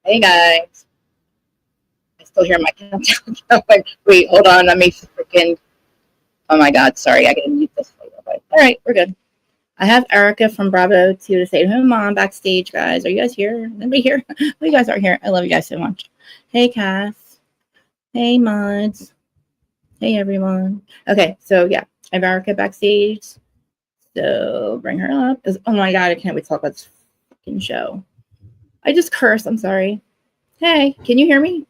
Hey guys, I still hear my countdown going. Wait, hold on. Let me freaking. Oh my God, sorry. I gotta mute this later. But all right, we're good. I have Erika from Bravo to Stay at Home Mom backstage, guys. Are you guys here? Anybody here? Oh, you guys are here. I love you guys so much. Hey, Cass. Hey, mods. Hey, everyone. Okay, so yeah, I have Erika backstage. So bring her up. Oh my God, I can't wait to talk about this fucking show. I just cursed. I'm sorry. Hey, can you hear me?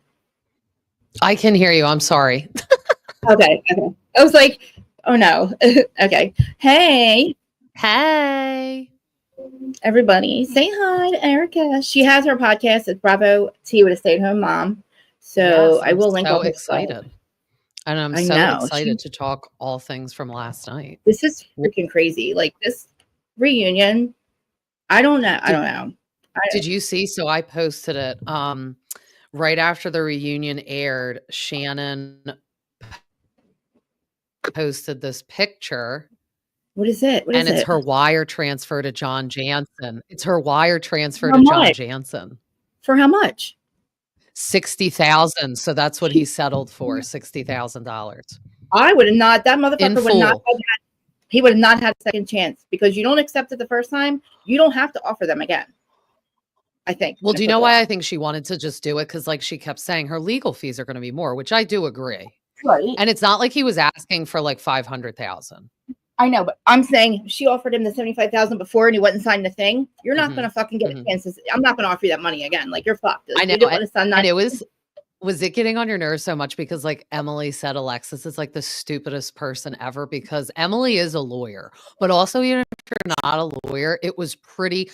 I can hear you. I'm sorry. Okay. I was like, oh no. Okay. Hey, everybody. Say hi to Erika. She has her podcast at Bravo T with a stay-at-home mom. So I will link all her excited. stuff. And I'm I so know. excited to talk all things from last night. This is freaking crazy. Like this reunion. I don't know. Did you see? So I posted it right after the reunion aired. Shannon posted this picture. What is it? And it's her wire transfer to John Jansen. It's her wire transfer How to much? John Jansen. For how much? $60,000. So that's what he settled for, $60,000. I would have not. That motherfucker In would full. not have had. He would have not had a second chance because you don't accept it the first time. You don't have to offer them again. I think. Well, do you know why I think she wanted to just do it? Because like she kept saying her legal fees are going to be more, which I do agree. Right. And it's not like he was asking for like $500,000. I know, but I'm saying she offered him the $75,000 before and he wouldn't sign the thing. You're not going to fucking get a chance. I'm not going to offer you that money again. Like you're fucked. I know. You didn't want to sign that. And it was it getting on your nerves so much because like Emily said Alexis is like the stupidest person ever because Emily is a lawyer, but also even if you're not a lawyer, it was pretty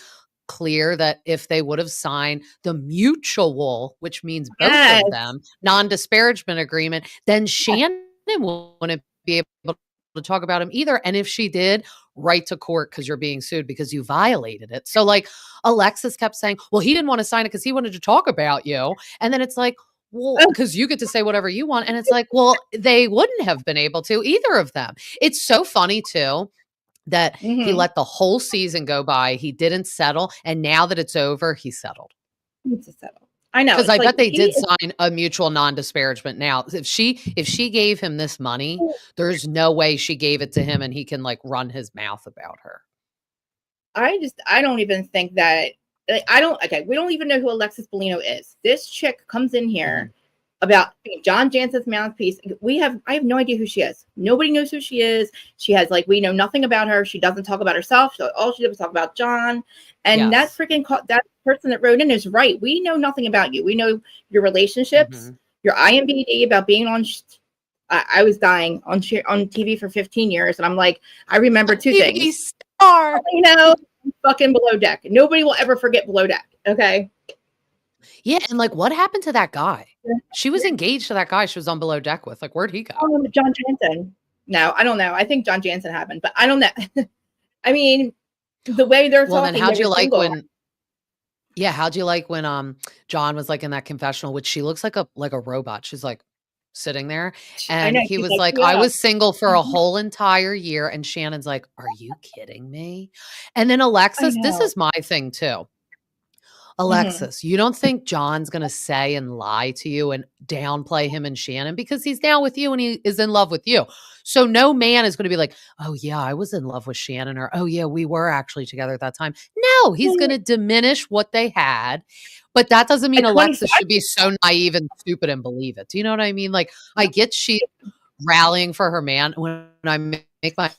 clear that if they would have signed the mutual, which means both of them, non-disparagement agreement, then Shannon wouldn't be able to talk about him either. And if she did, right to court because you're being sued because you violated it. So like Alexis kept saying, well, he didn't want to sign it because he wanted to talk about you. And then it's like, well, because you get to say whatever you want. And it's like, well, they wouldn't have been able to, either of them. It's so funny too that he let the whole season go by. He didn't settle. And now that it's over, he settled. It's a settle. I know. Because I bet they did sign a mutual non-disparagement. Now, if she gave him this money, there's no way she gave it to him and he can like run his mouth about her. I don't even think that, like, we don't even know who Alexis Bellino is. This chick comes in here about John Jansen's mouthpiece. I have no idea who she is. Nobody knows who she is. She has we know nothing about her. She doesn't talk about herself. So all she did was talk about John. And that person that wrote in is right. We know nothing about you. We know your relationships, your IMDb about being on. I was dying on TV for 15 years. And I'm like, I remember two things. Star. Fucking Below Deck. Nobody will ever forget Below Deck. Okay. Yeah, and what happened to that guy? She was engaged to that guy she was on Below Deck with. Where'd he go? John Jansen. No, I don't know. I think John Jansen happened, but I don't know. I mean, the way they're talking. Well, then how'd you like when? Yeah, how'd you like when John was in that confessional, which she looks like a robot. She's sitting there, and he was like, I was single for a whole entire year, and Shannon's like, are you kidding me? And then Alexis, this is my thing too. Alexis, you don't think John's going to say and lie to you and downplay him and Shannon because he's now with you and he is in love with you. So no man is going to be like, oh yeah, I was in love with Shannon, or oh yeah, we were actually together at that time. No, he's going to diminish what they had. But that doesn't mean Alexis should be so naive and stupid and believe it. Do you know what I mean? I get she's rallying for her man. When I make my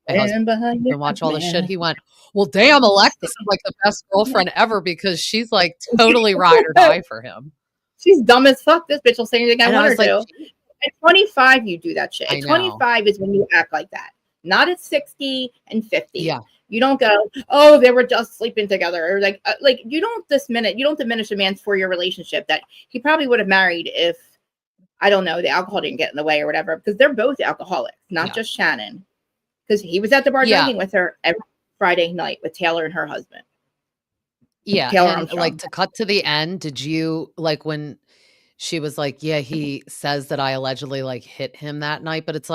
husband and watch all the shit, he went, well, damn, Alexis is the best girlfriend ever because she's totally ride or die for him. She's dumb as fuck. This bitch will say anything I want her to. At 25, you do that shit. At 25 is when you act like that. Not at 60 and 50. Yeah. You don't go, oh, they were just sleeping together. Or you don't diminish a man's 4-year relationship that he probably would have married if, I don't know, the alcohol didn't get in the way or whatever, because they're both alcoholics, not just Shannon. Because he was at the bar drinking with her every Friday night with Taylor and her husband. Yeah. And to cut to the end, did you when she was yeah, he says that I allegedly hit him that night, but it's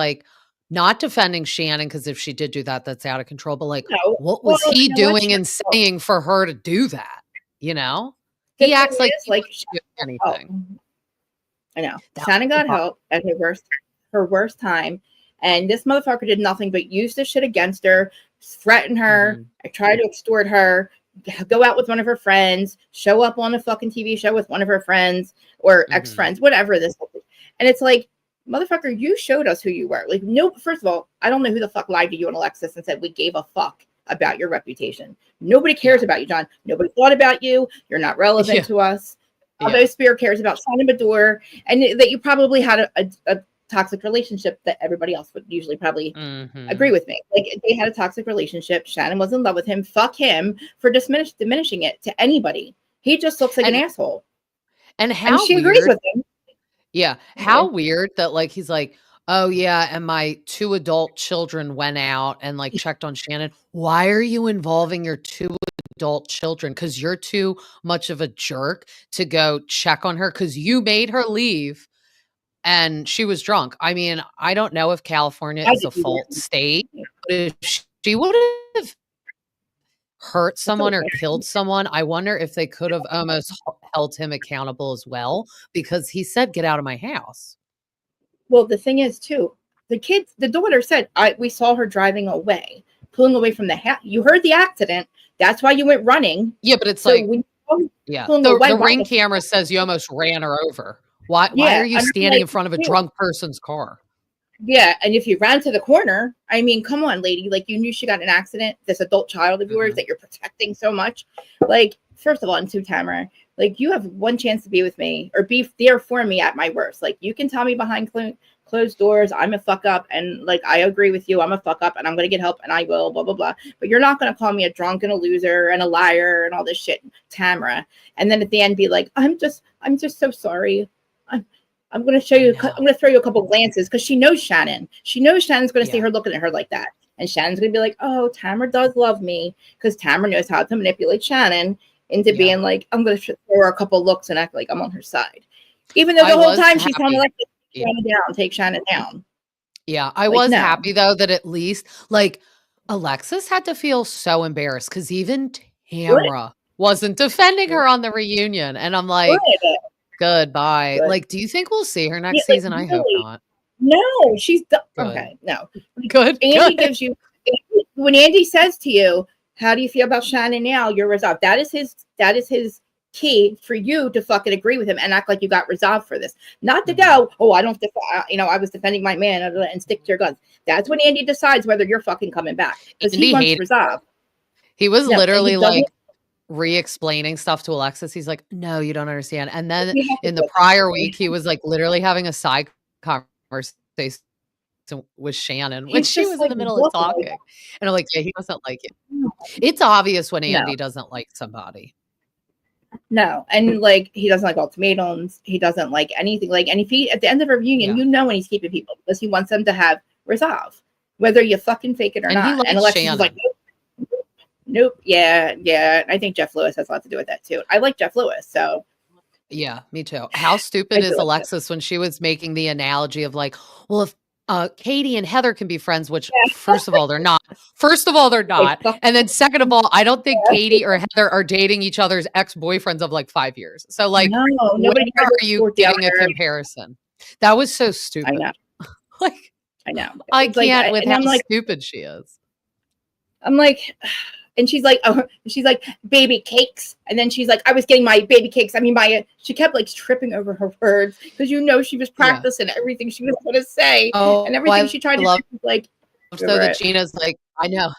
not defending Shannon because if she did do that, that's out of control. But what was he doing and saying for her to do that? You know? He acts like he like do anything. I know. Shannon got help at her worst time. And this motherfucker did nothing but use this shit against her, threaten her, try to extort her, go out with one of her friends, show up on a fucking TV show with one of her friends or ex-friends, whatever this is. And it's like, motherfucker, you showed us who you were. Like, no, first of all, I don't know who the fuck lied to you and Alexis and said we gave a fuck about your reputation. Nobody cares about you, John. Nobody thought about you. You're not relevant to us. Although Spirit cares about Shannon Bador, and that you probably had a toxic relationship that everybody else would usually probably agree with me. Like, they had a toxic relationship. Shannon was in love with him. Fuck him for diminishing it to anybody. He just looks like an asshole. And she agrees with him. Yeah. How weird that, like, he's like, oh yeah, and my 2 adult children went out and like checked on Shannon. Why are you involving your 2 adult children? Because you're too much of a jerk to go check on her because you made her leave and she was drunk. I mean, I don't know if California is a fault state, but if she would have hurt someone or killed someone, I wonder if they could have almost held him accountable as well, because he said, get out of my house. Well, the thing is too, the daughter said, we saw her driving away, pulling away from the house. You heard the accident. That's why you went running. Yeah, but it's so like, the ring camera says you almost ran her over. Why are you standing in front of a drunk person's car? Yeah, and if you ran to the corner, I mean, come on, lady. Like, you knew she got in an accident, this adult child of yours that you're protecting so much. Like, first of all, and to Tamara, like, you have one chance to be with me or be there for me at my worst. Like, you can tell me behind closed doors, I'm a fuck up, and like, I agree with you, I'm a fuck up, and I'm gonna get help, and I will, blah blah blah. But you're not gonna call me a drunk and a loser and a liar and all this shit, Tamara. And then at the end, be like, I'm just so sorry. I'm going to show you. I'm going to throw you a couple glances because she knows Shannon. She knows Shannon's going to see her looking at her like that, and Shannon's going to be like, "Oh, Tamara does love me," because Tamara knows how to manipulate Shannon into being like, "I'm going to throw her a couple looks and act like I'm on her side," even though the whole time she's telling Alexis, take Shannon down. Yeah, I was happy though that at least like Alexis had to feel so embarrassed because even Tamara wasn't defending her on the reunion, and I'm like. Goodbye. Like, do you think we'll see her next season? I hope not. No, she's okay. No, good. Andy gives you when Andy says to you, "How do you feel about Shannon now?" You're resolved. That is his key for you to fucking agree with him and act like you got resolved for this. Not to go, "Oh, I don't, I was defending my man," and stick to your guns. That's when Andy decides whether you're fucking coming back because he wants resolve. He was literally like. Re-explaining stuff to Alexis. He's like, no, you don't understand. And then in the prior week, he was like literally having a side conversation with Shannon when she was in the middle of talking. And I'm like, yeah, he doesn't like it. It's obvious when Andy doesn't like somebody. No, and like he doesn't like ultimatums. He doesn't like anything. Like, and if he at the end of a reunion, you know when he's keeping people because he wants them to have resolve, whether you fucking fake it or not. And Alexis is like, nope. Yeah. I think Jeff Lewis has a lot to do with that too. I like Jeff Lewis, so. Yeah, me too. How stupid is Alexis when she was making the analogy of like, well, if Katie and Heather can be friends, which first of all, they're not. And then second of all, I don't think Katie or Heather are dating each other's ex-boyfriends of like 5 years. So like, nobody are you getting a comparison? That was so stupid. I know. Like, I know. I can't with how stupid she is. I'm like, and she's like, baby cakes. And then she's like, I was getting my baby cakes. I mean, she kept like tripping over her words because she was practicing everything she was going to say. And everything she tried to do, like. So that Gina's like, I know.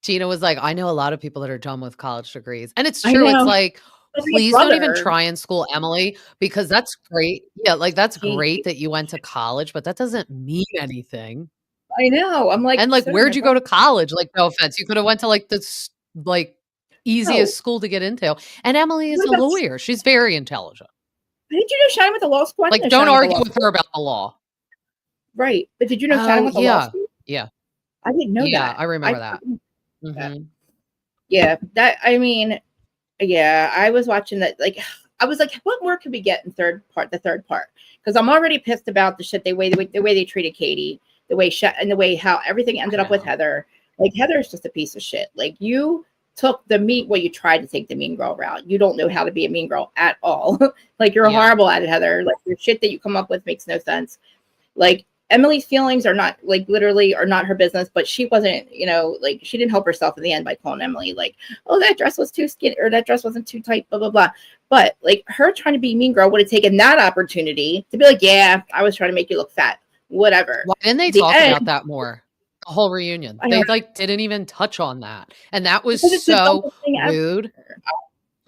Gina was like, I know a lot of people that are done with college degrees. And it's true. It's like, please don't even try and school Emily because that's great. Yeah, like that's great that you went to college, but that doesn't mean anything. I know. I'm like, and like, where'd you go to college? Like, no offense, you could have went to like this like easiest school to get into. And Emily is a lawyer. She's very intelligent. Did you know Shine with the law school? Like, don't argue with her about the law. Right, but did you know Shine with the law school? Yeah, I didn't know that. Yeah, I remember that. Mm-hmm. Yeah, that. I mean, yeah, I was watching that. Like, I was like, what more could we get in the third part? Because I'm already pissed about the way they treated Katie. The way how everything ended up with Heather. Like, Heather is just a piece of shit. Like, you took you tried to take the mean girl route. You don't know how to be a mean girl at all. Like, you're horrible at it, Heather. Like, your shit that you come up with makes no sense. Like, Emily's feelings are not, like, literally are not her business, but she wasn't, like, she didn't help herself in the end by calling Emily, like, oh, that dress was too skinny, or that dress wasn't too tight, blah, blah, blah. But, like, her trying to be mean girl would have taken that opportunity to be like, yeah, I was trying to make you look fat, whatever. Why didn't they talk about that more? The whole reunion. They, like, didn't even touch on that. And that was so rude.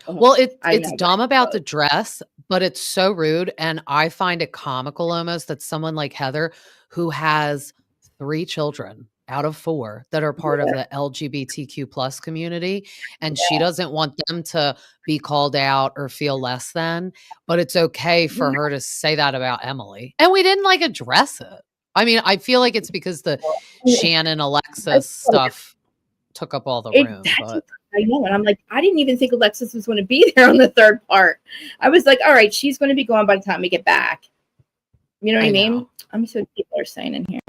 Well, it's dumb about the dress, but it's so rude. And I find it comical almost that someone like Heather, who has 3 children out of 4 that are part of the LGBTQ plus community, and she doesn't want them to be called out or feel less than, but it's okay for her to say that about Emily. And we didn't, like, address it. I mean, I feel like it's because the Shannon Alexis stuff took up all the room. But I know, and I'm like, I didn't even think Alexis was going to be there on the 3rd part. I was like, all right, she's going to be gone by the time we get back. You know what I mean? Let me see what people are saying in here.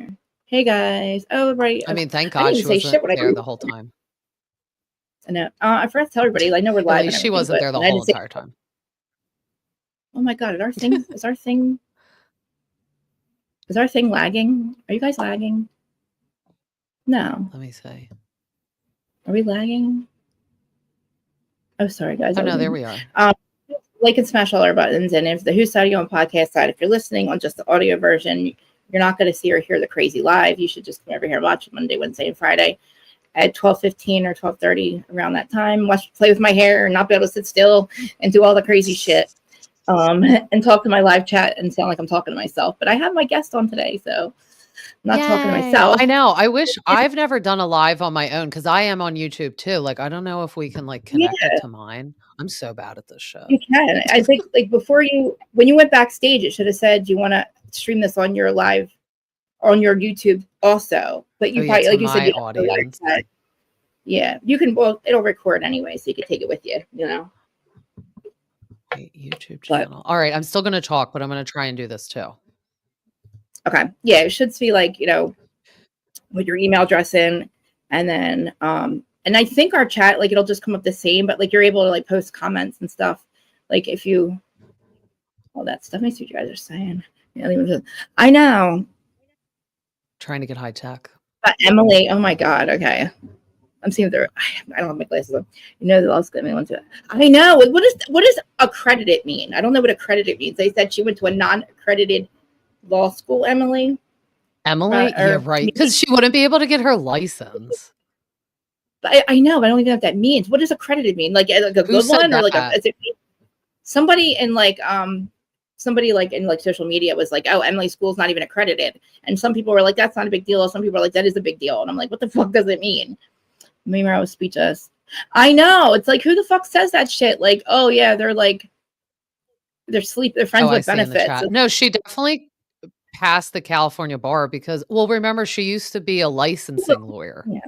Hey guys, oh right. I mean, thank God she wasn't there the whole time. I know. I forgot to tell everybody. I know we're live. At least she wasn't there the whole entire time. Oh my God, is our thing lagging? Are you guys lagging? No. Let me see. Are we lagging? Oh, sorry, guys. Oh, no, there we are. Like and smash all our buttons. And if the Whose Side Are You on podcast side, if you're listening on just the audio version, you're not going to see or hear the crazy live. You should just come over here and watch it Monday, Wednesday, and Friday at 12:15 or 12:30, around that time. Play with my hair and not be able to sit still and do all the crazy shit. And talk to my live chat and sound like I'm talking to myself. But I have my guest on today, so I'm not talking to myself. I know. I wish I've never done a live on my own, because I am on YouTube too. Like, I don't know if we can, like, connect it to mine. I'm so bad at this show. You can. I think, like, when you went backstage, it should have said, do you want to stream this on your live, on your YouTube also? But you probably, like you said, audience. Yeah, you can. Well, it'll record anyway, so you can take it with you. YouTube channel. All right, I'm still going to talk, but I'm going to try and do this too. Okay. Yeah, it should be like, with your email address in, and then and I think our chat, like, it'll just come up the same, but like you're able to, like, post comments and stuff. Like, if you all that stuff. Let me see what you guys are saying. I know. Trying to get high tech. Emily, oh my God. Okay. I'm seeing there. I don't have my glasses on. The last going to to it. I know. What does accredited mean? I don't know what accredited means. They said she went to a non-accredited law school, Emily. Yeah, right. Because she wouldn't be able to get her license. I know, but I don't even know what that means. What does accredited mean? Like a good one, or like somebody in like social media was like, oh, Emily's school's not even accredited, and some people were like, that's not a big deal. Some people are like, that is a big deal, and I'm like, what the fuck does it mean? Maybe I was speechless. I know. It's like, who the fuck says that shit? Like, oh yeah, they're friends with benefits. No, she definitely passed the California bar because, well, remember, she used to be a licensing lawyer. Yeah.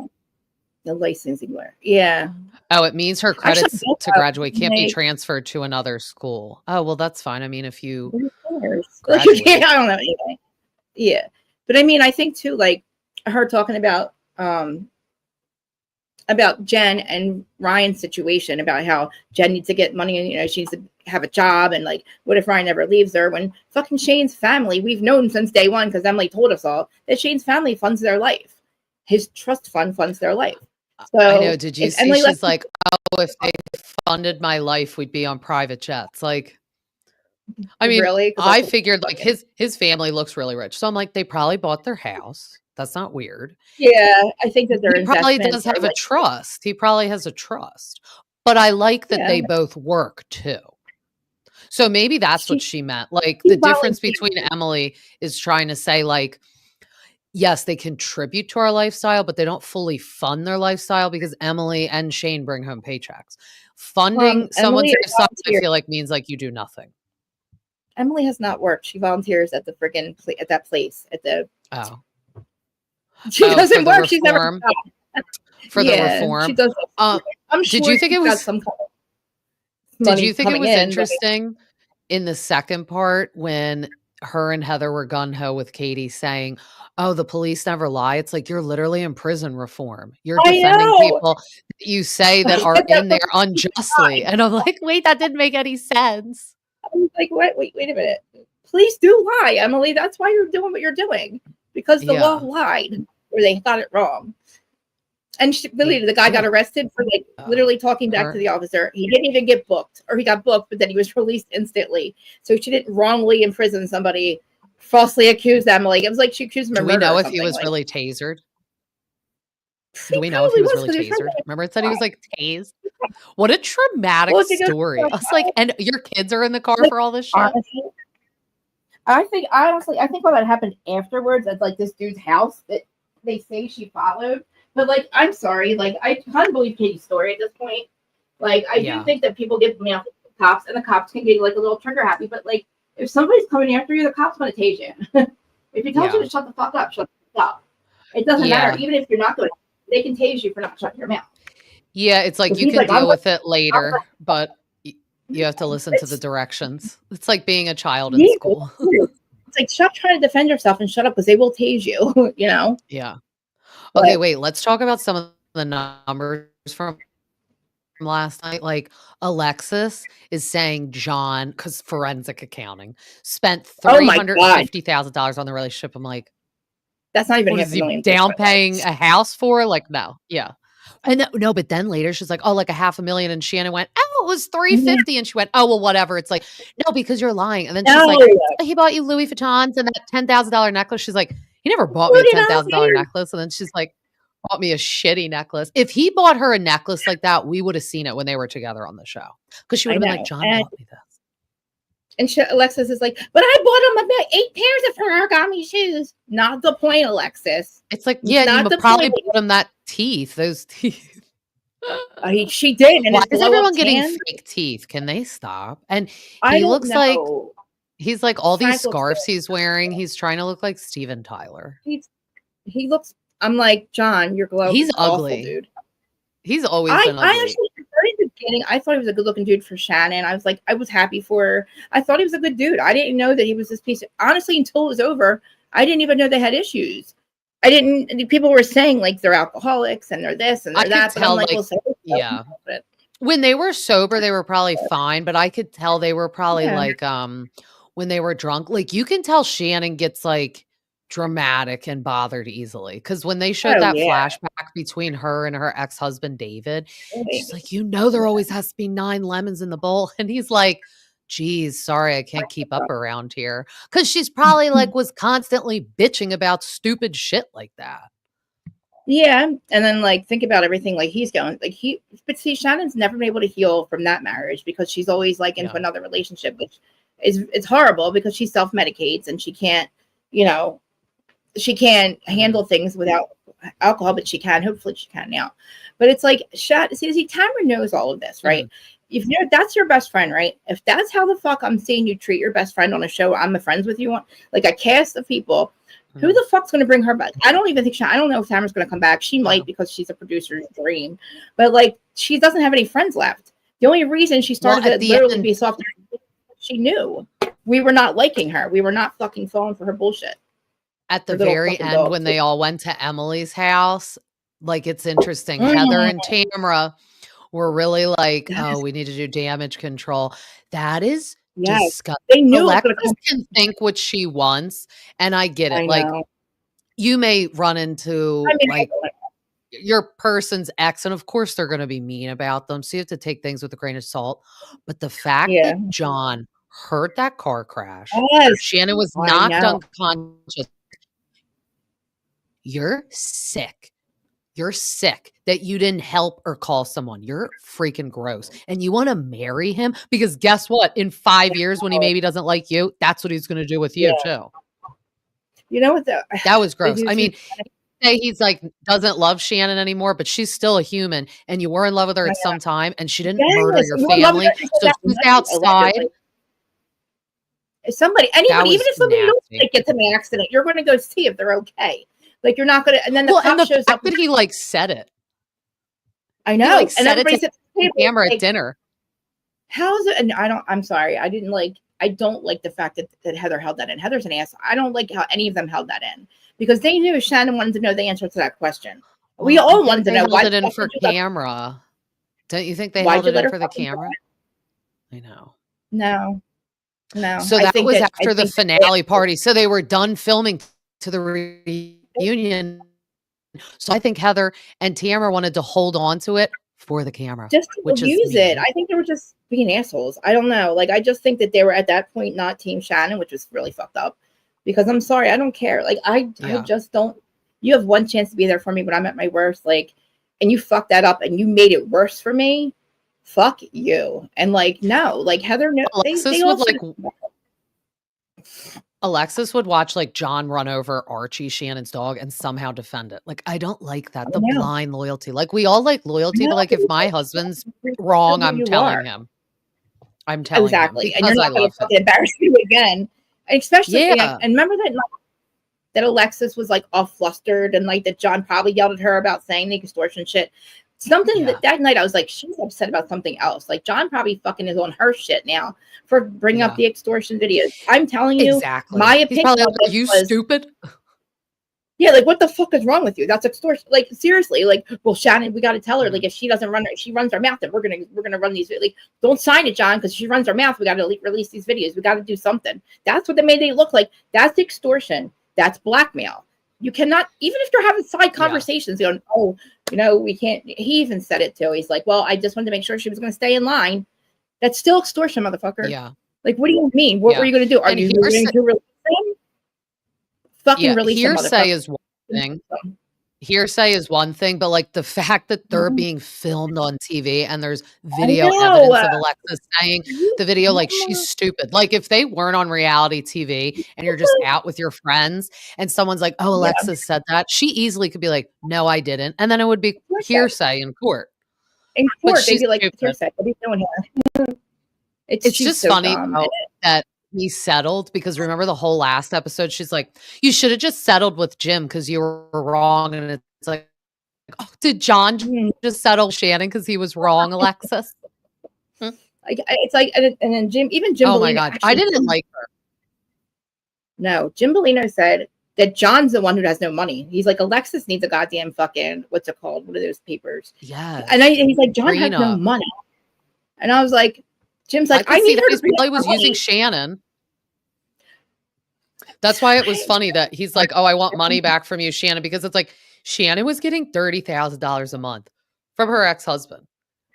The licensing lawyer. Yeah. Oh, it means her credits to graduate can't be transferred to another school. Oh, well, that's fine. I mean, if you graduate. I don't know anyway. Yeah. But I mean, I think too, like, her talking about Jen and Ryan's situation, about how Jen needs to get money and, she needs to have a job. And like, what if Ryan never leaves her, when fucking Shane's family, we've known since day one, because Emily told us all, that Shane's family funds their life. His trust fund funds their life. So I know. Did you see? She's like, oh, if they funded my life, we'd be on private jets. Like, I mean, really? I figured like his family looks really rich. So I'm like, they probably bought their house. That's not weird. Yeah, I think that he probably does have a trust. He probably has a trust. But I like that they both work too. So maybe that's what she meant. Like, the difference between Emily is trying to say, like, yes, they contribute to our lifestyle, but they don't fully fund their lifestyle, because Emily and Shane bring home paychecks. Funding someone's lifestyle, I feel like, means like you do nothing. Emily has not worked. She volunteers at the freaking at that place at the. Oh. She doesn't work. She's never for the reform. She does. I'm sure. Did you think it was some kind of Did you think it was interesting in the second part when her and Heather were gung-ho with Katie saying, "Oh, the police never lie." It's like, you're literally in prison reform. You're I defending know. people that you say that are in there unjustly. And I'm like, wait, that didn't make any sense. I was like, wait a minute. Police do lie, Emily. That's why you're doing what you're doing. Because the law lied or they got it wrong. And really, the guy got arrested for like literally talking back to the officer. He didn't even get booked, or he got booked, but then he was released instantly. So she didn't wrongly imprison somebody, falsely accuse them. Like it was like she accused him of murder. Do we know if he was really tasered? Do we know if he was really tasered? Remember, it said he was like tased. What a traumatic story! I was like, and your kids are in the car for all this shit. Honestly, I think all that happened afterwards at like this dude's house that they say she followed. But like, I'm sorry, like I kind of believe Katie's story at this point. Like, I do think that people get to the cops, and the cops can get like a little trigger happy. But like, if somebody's coming after you, the cops going to tase you. If he tells you to shut the fuck up, shut the fuck up. It doesn't matter, even if you're not going. They can tase you for not shutting your mouth. Yeah, it's like you can deal with it later, but you have to listen to the directions. It's like being a child in school. It's like, stop trying to defend yourself and shut up because they will tase you, you know? Yeah. Okay, wait, let's talk about some of the numbers from last night. Like Alexis is saying John, because forensic accounting, spent $350,000 on the relationship. I'm like, that's not even $500,000 down paying a house for? Like, no. Yeah. And no, but then later she's like, oh, like $500,000. And Shannon went, oh, it was $350,000. And she went, oh, well, whatever. It's like, no, because you're lying. And then she's like, he bought you Louis Vuittons and that $10,000 necklace. She's like, he never bought me a $10,000 necklace. And then she's like, bought me a shitty necklace. If he bought her a necklace like that, we would have seen it when they were together on the show. Because she would have been like, John bought me this. And Alexis is like, but I bought him about 8 pairs of origami shoes. Not the point, Alexis. It's like, yeah, you probably bought him that teeth, those teeth. She did. And why is everyone getting fake teeth? Can they stop? And he looks like, he's like all these scarves he's wearing. He's trying to look like Steven Tyler. He looks, I'm like, John, your glove is ugly, awful, dude. He's always been ugly. I actually, at the very beginning, I thought he was a good-looking dude for Shannon. I was like, I was happy for her. I thought he was a good dude. I didn't know that he was this piece of, honestly, until it was over, I didn't even know they had issues. People were saying, like, they're alcoholics, and they're this, and they're that. But I'm like, yeah. When they were sober, they were probably fine, but I could tell they were probably, like, when they were drunk, like, you can tell Shannon gets, like, dramatic and bothered easily, because when they showed that flashback between her and her ex-husband David, she's like, there always has to be 9 lemons in the bowl, and he's like, geez, sorry, I can't keep up around here, because she's probably like was constantly bitching about stupid shit like that. Yeah, and then like think about everything like he's going like but see, Shannon's never been able to heal from that marriage because she's always like into another relationship, which it's horrible because she self-medicates and she can't, she can't handle things without alcohol, but hopefully she can now. But it's like, see, Tamara knows all of this, right? If that's your best friend, right? If that's how the fuck I'm seeing you treat your best friend on a show I'm friends with you on, like a cast of people, who the fuck's going to bring her back? I don't even think I don't know if Tamara's going to come back. She might because she's a producer's dream, but like she doesn't have any friends left. The only reason she started to literally be soft, she knew we were not liking her. We were not fucking falling for her bullshit. At the very end, when they all went to Emily's house, like it's interesting. Heather and Tamara were really like, oh, we need to do damage control. That is disgusting. They knew Alexis can think what she wants, and I get it. Like you may run into your person's ex, and of course they're going to be mean about them. So you have to take things with a grain of salt. But the fact that John hurt that car crash, Shannon was knocked unconscious. You're sick. You're sick that you didn't help or call someone. You're freaking gross. And you want to marry him? Because guess what? In 5 years, when he maybe doesn't like you, that's what he's going to do with you too. You know what? That was gross. I mean, say he's like, doesn't love Shannon anymore, but she's still a human. And you were in love with her at some time and she didn't murder your family. So she's outside. Anybody, even if somebody else gets in an accident, you're going to go see if they're okay. Like you're not gonna, and then the cop shows up. But he like said it. I know, and everybody said camera at dinner. How is it? And I'm sorry, I didn't like. I don't like the fact that Heather held that in. Heather's an ass. I don't like how any of them held that in because they knew Shannon wanted to know the answer to that question. Well, we all wanted to know why held it in for camera. Don't you think they held it in for the camera? I know. No. So that was after the finale party. So they were done filming to the reunion. So I think Heather and Tamara wanted to hold on to it for the camera. Just to use it. I think they were just being assholes. I don't know. Like, I just think that they were at that point not Team Shannon, which was really fucked up. Because I'm sorry, I don't care. Like, I just don't. You have one chance to be there for me when I'm at my worst. Like, and you fucked that up and you made it worse for me. Fuck you. And like, no, like Heather, no. Alexis would watch like John run over Archie, Shannon's dog, and somehow defend it. Like, I don't like that. The blind loyalty. Like, we all like loyalty, but like if my husband's wrong, I'm telling him. I'm telling him because and you're not going to fucking embarrass you again. Especially, and remember that Alexis was like all flustered and like that John probably yelled at her about saying the extortion shit. Something that night I was like, she's upset about something else. Like John probably fucking is on her shit now for bringing up the extortion videos. I'm telling you, my opinion. Are you stupid? Yeah, like what the fuck is wrong with you? That's extortion. Like seriously, like well, Shannon, we got to tell her like if she doesn't run, she runs her mouth, then we're gonna run these. Like don't sign it, John, because she runs her mouth. We got to release these videos. We got to do something. That's what they made it look like. That's extortion. That's blackmail. You cannot, even if you're having side conversations, going, oh, you know, we can't. He even said it too. He's like, well, I just wanted to make sure she was going to stay in line. That's still extortion, motherfucker. Yeah. Like, what do you mean? What were you going to do? Are you going to release him? Fucking release him, hearsay is one thing. Hearsay is one thing, but like the fact that they're being filmed on TV and there's video evidence of Alexis saying the video, like she's stupid. Like if they weren't on reality TV and you're just out with your friends and someone's like, oh, Alexis said that, she easily could be like, no, I didn't. And then it would be hearsay in court. In court, they'd be like, hearsay. What are you doing here? It's just so funny that he settled because remember the whole last episode, she's like, you should have just settled with Jim because you were wrong. And it's like, oh, did John just settle Shannon because he was wrong, Alexis? It's like, and then Jim Oh my God. I didn't like her. No, Jim Bellino said that John's the one who has no money. He's like, Alexis needs a goddamn fucking, what's it called? What are those papers? Yeah. And he's like, John has no money. And I was like, Jim's like, I need her to probably was using Shannon. That's why it was funny that he's like, oh, I want money back from you, Shannon, because it's like Shannon was getting $30,000 a month from her ex-husband.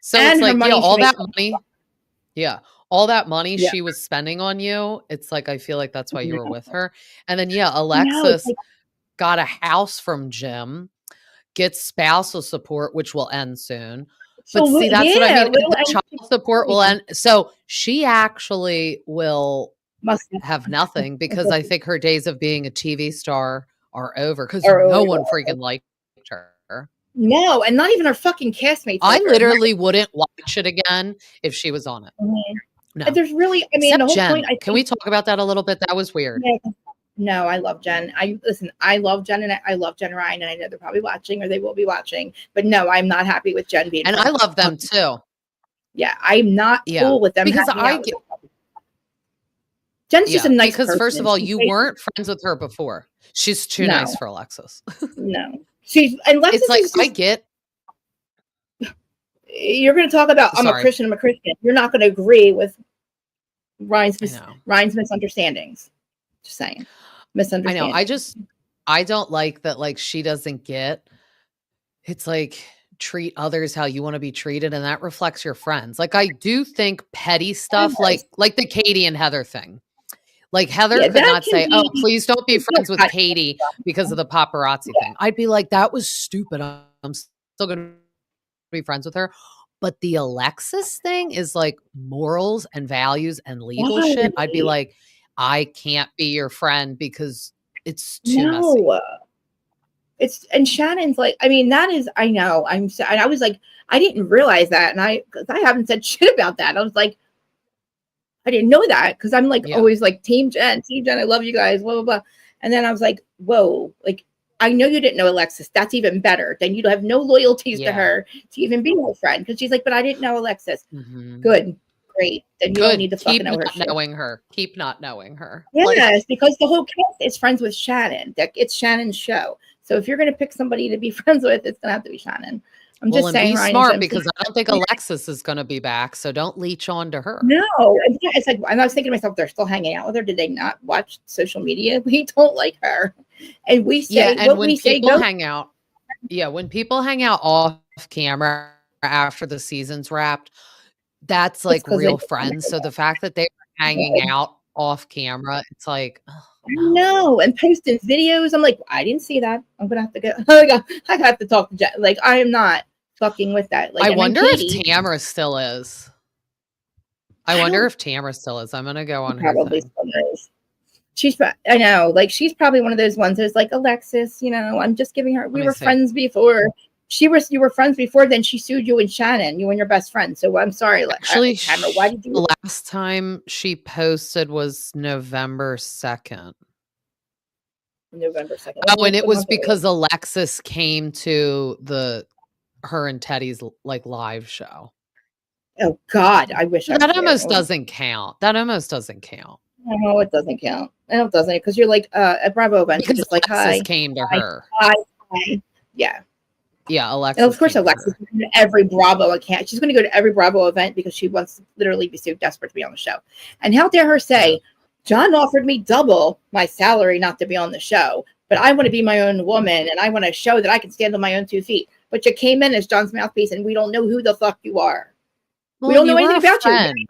So it's like, all that money. Yeah. All that money she was spending on you. It's like, I feel like that's why you were with her. And then, Alexis got a house from Jim, gets spousal support, which will end soon. But see, that's what I mean. The child support will end. So she actually must have nothing because I think her days of being a TV star are over because no one freaking liked her. No, and not even her fucking castmates. I literally wouldn't watch it again if she was on it. No. There's really, I mean, Except the whole Jen. point. Can we talk about that a little bit? That was weird. No, I love Jen. I love Jen and I love Jen Ryan, and I know they're probably watching or they will be watching. But no, I'm not happy with Jen being. And I love them too. Yeah, I'm not cool with them because Jen's just a nice because person. First of all, you weren't friends with her before. She's too nice for Alexis. No, Alexis. It's like I get. You're going to talk about I'm a Christian. You're not going to agree with Ryan's misunderstandings. Just saying, misunderstanding. I know. I don't like that. Like she doesn't get. It's like treat others how you want to be treated, and that reflects your friends. Like I do think petty stuff, like the Katie and Heather thing. Like Heather could not say, "Oh, please don't be friends with Katie because of the paparazzi thing." I'd be like, "That was stupid. I'm still going to be friends with her." But the Alexis thing is like morals and values and legal shit. I'd be like, I can't be your friend because it's too messy. And Shannon's like, I mean, that is, I know. I was like, I didn't realize that. And because I haven't said shit about that. I was like, I didn't know that because I'm like always like Team Jen, I love you guys, blah, blah, blah. And then I was like, whoa, like, I know you didn't know Alexis. That's even better. Then you have no loyalties to her to even be her friend. Because she's like, but I didn't know Alexis. Good. great. Then you don't need to fucking know her shit. Keep not knowing her. Yes, because the whole cast is friends with Shannon. It's Shannon's show. So if you're going to pick somebody to be friends with, it's going to have to be Shannon. I'm just saying, be Ryan, smart because I don't think Alexis is going to be back. So don't leech on to her. No, it's like I was thinking to myself, they're still hanging out with her. Did they not watch social media? We don't like her, and we say and when people hang out. Yeah, when people hang out off camera after the season's wrapped, that's like real friends. So the fact that they were hanging out off camera, it's like, oh, no, and posting videos. I'm like, I didn't see that. I'm gonna have to go. I have to talk to Jen. Like, I am not fucking with that. Like, I wonder if Tamara still is. I wonder if Tamara still is. I'm gonna go on her thing. Still is. I know, like she's probably one of those ones that's like, Alexis, I'm just giving her. We were friends before. You were friends before. Then she sued you and Shannon. You and your best friend. So I'm sorry. Actually, Tamara, why did you? The last time she posted was November 2nd. November 2nd. Oh, and it was because Alexis came to her and Teddy's like live show. Oh God, I wish that almost doesn't count. That almost doesn't count. No, it doesn't count. No, it doesn't, because you're like at Bravo event. Because just like Alexis came to her. Hi. Yeah. Yeah, Alexis. And of course, Alexis is going to every Bravo account. She's going to go to every Bravo event because she wants to literally be so desperate to be on the show. And how dare her say, John offered me double my salary not to be on the show, but I want to be my own woman and I want to show that I can stand on my own 2 feet. But you came in as John's mouthpiece and we don't know who the fuck you are. Well, we don't know anything about you.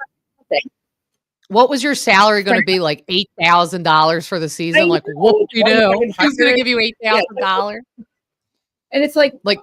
What was your salary going to be? Like $8,000 for the season? Like, what do you do? Who's going to give you $8,000? And it's like I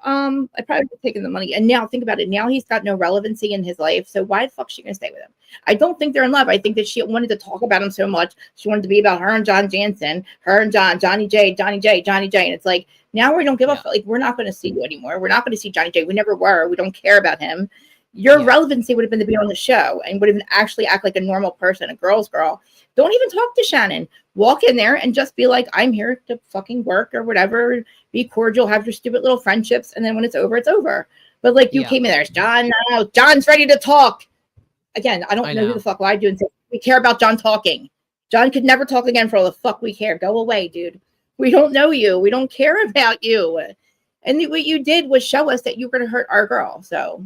probably would have taken the money. And now think about it. Now he's got no relevancy in his life. So why the fuck is she going to stay with him? I don't think they're in love. I think that she wanted to talk about him so much. She wanted to be about her and John Jansen, her and Johnny J. And it's like, now we don't give a fuck. Like, we're not going to see you anymore. We're not going to see Johnny J. We never were. We don't care about him. Your relevancy would have been to be on the show and would have actually act like a normal person, a girl's girl. Don't even talk to Shannon. Walk in there and just be like, I'm here to fucking work or whatever. Be cordial, have your stupid little friendships. And then when it's over, it's over. But like you came in there, John, no, John's ready to talk. Again, I don't know who the fuck lied to and said, we care about John talking. John could never talk again for all the fuck we care. Go away, dude. We don't know you. We don't care about you. And what you did was show us that you were going to hurt our girl. So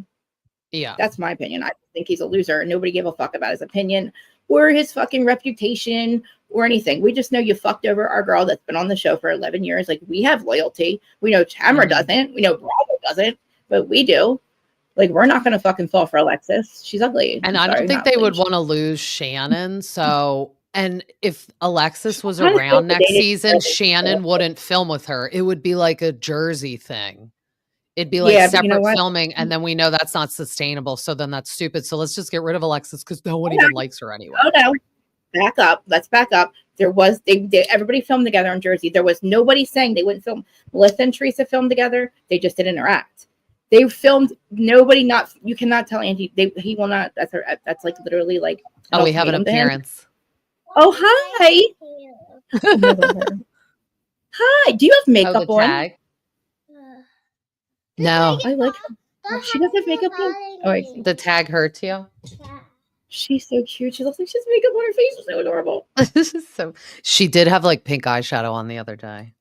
yeah, that's my opinion. I think he's a loser. Nobody gave a fuck about his opinion or his fucking reputation or anything. We just know you fucked over our girl that's been on the show for 11 years. Like, we have loyalty. We know Tamara doesn't. We know Bravo doesn't, but we do. Like, we're not going to fucking fall for Alexis. She's ugly. And I don't think they would want to lose Shannon. So, and if Alexis was around next season, Shannon wouldn't film with her. It would be like a Jersey thing. It'd be like separate filming, and then we know that's not sustainable. So then that's stupid. So let's just get rid of Alexis because no one even likes her anyway. Oh no, back up. Let's back up. There was everybody filmed together in Jersey. There was nobody saying they wouldn't film. Melissa and Teresa filmed together. They just didn't interact. They filmed. Nobody not. You cannot tell Andy. He will not. That's like literally like. Oh, we have an appearance. Oh hi. Hi. Do you have makeup on? Tag. No. I like her. She doesn't have makeup on. Oh, I see. The tag hurts you? She's so cute. She looks like she has makeup on her face. It's so adorable. She did have like pink eyeshadow on the other day.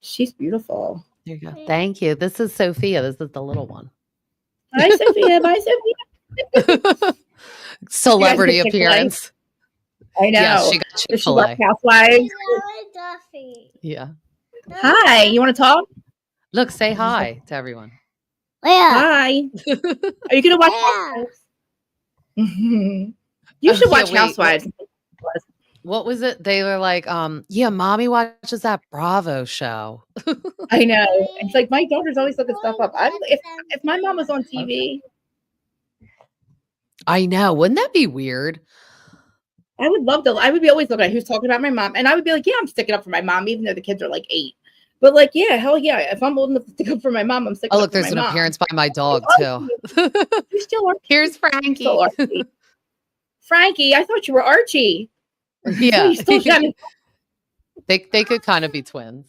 She's beautiful. There you go. Thank you. This is Sophia. This is the little one. Hi, Sophia. Bye, Sophia. Celebrity appearance. I know. Yeah, she got Chick-fil-A. Housewives. Yeah. Hi. You want to talk? Look, say hi to everyone. Hi. Are you going to watch Housewives? You should watch Housewives. What was it? They were like, yeah, mommy watches that Bravo show. I know. It's like my daughter's always looking stuff up. If my mom was on TV. I know. Wouldn't that be weird? I would love to. I would be always looking at who's talking about my mom. And I would be like, yeah, I'm sticking up for my mom, even though the kids are like 8. But like, yeah, hell yeah. If I'm old enough to stick up for my mom, I'm sticking up for my mom. Oh, look, there's an appearance by my dog, too. You still are. Here's Frankie. Frankie, I thought you were Archie. Yeah. They could kind of be twins.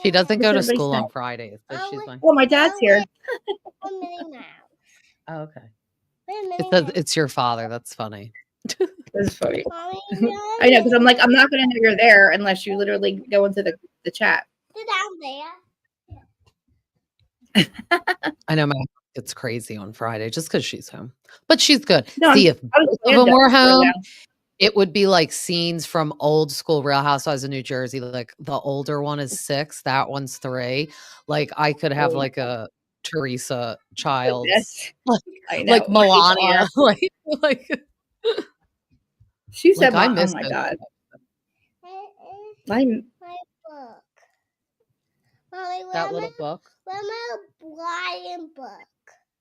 She doesn't go to school on Fridays. So she's like, well, my dad's here. Oh, okay. It says it's your father. That's funny. That's funny. I know, because I'm like, I'm not going to know you're there unless you literally go into the chat. I know my it's crazy on Friday just because she's home, but she's good. No, See, if both of them were home, now. it would be like scenes from old school Real Housewives of New Jersey. Like the older one is 6, that one's 3. Like I could have like a Teresa Childs, I know, like Milana, like. She said, like, I "Oh miss my those. god." My book. Mommy, That little book. where's my Brian book?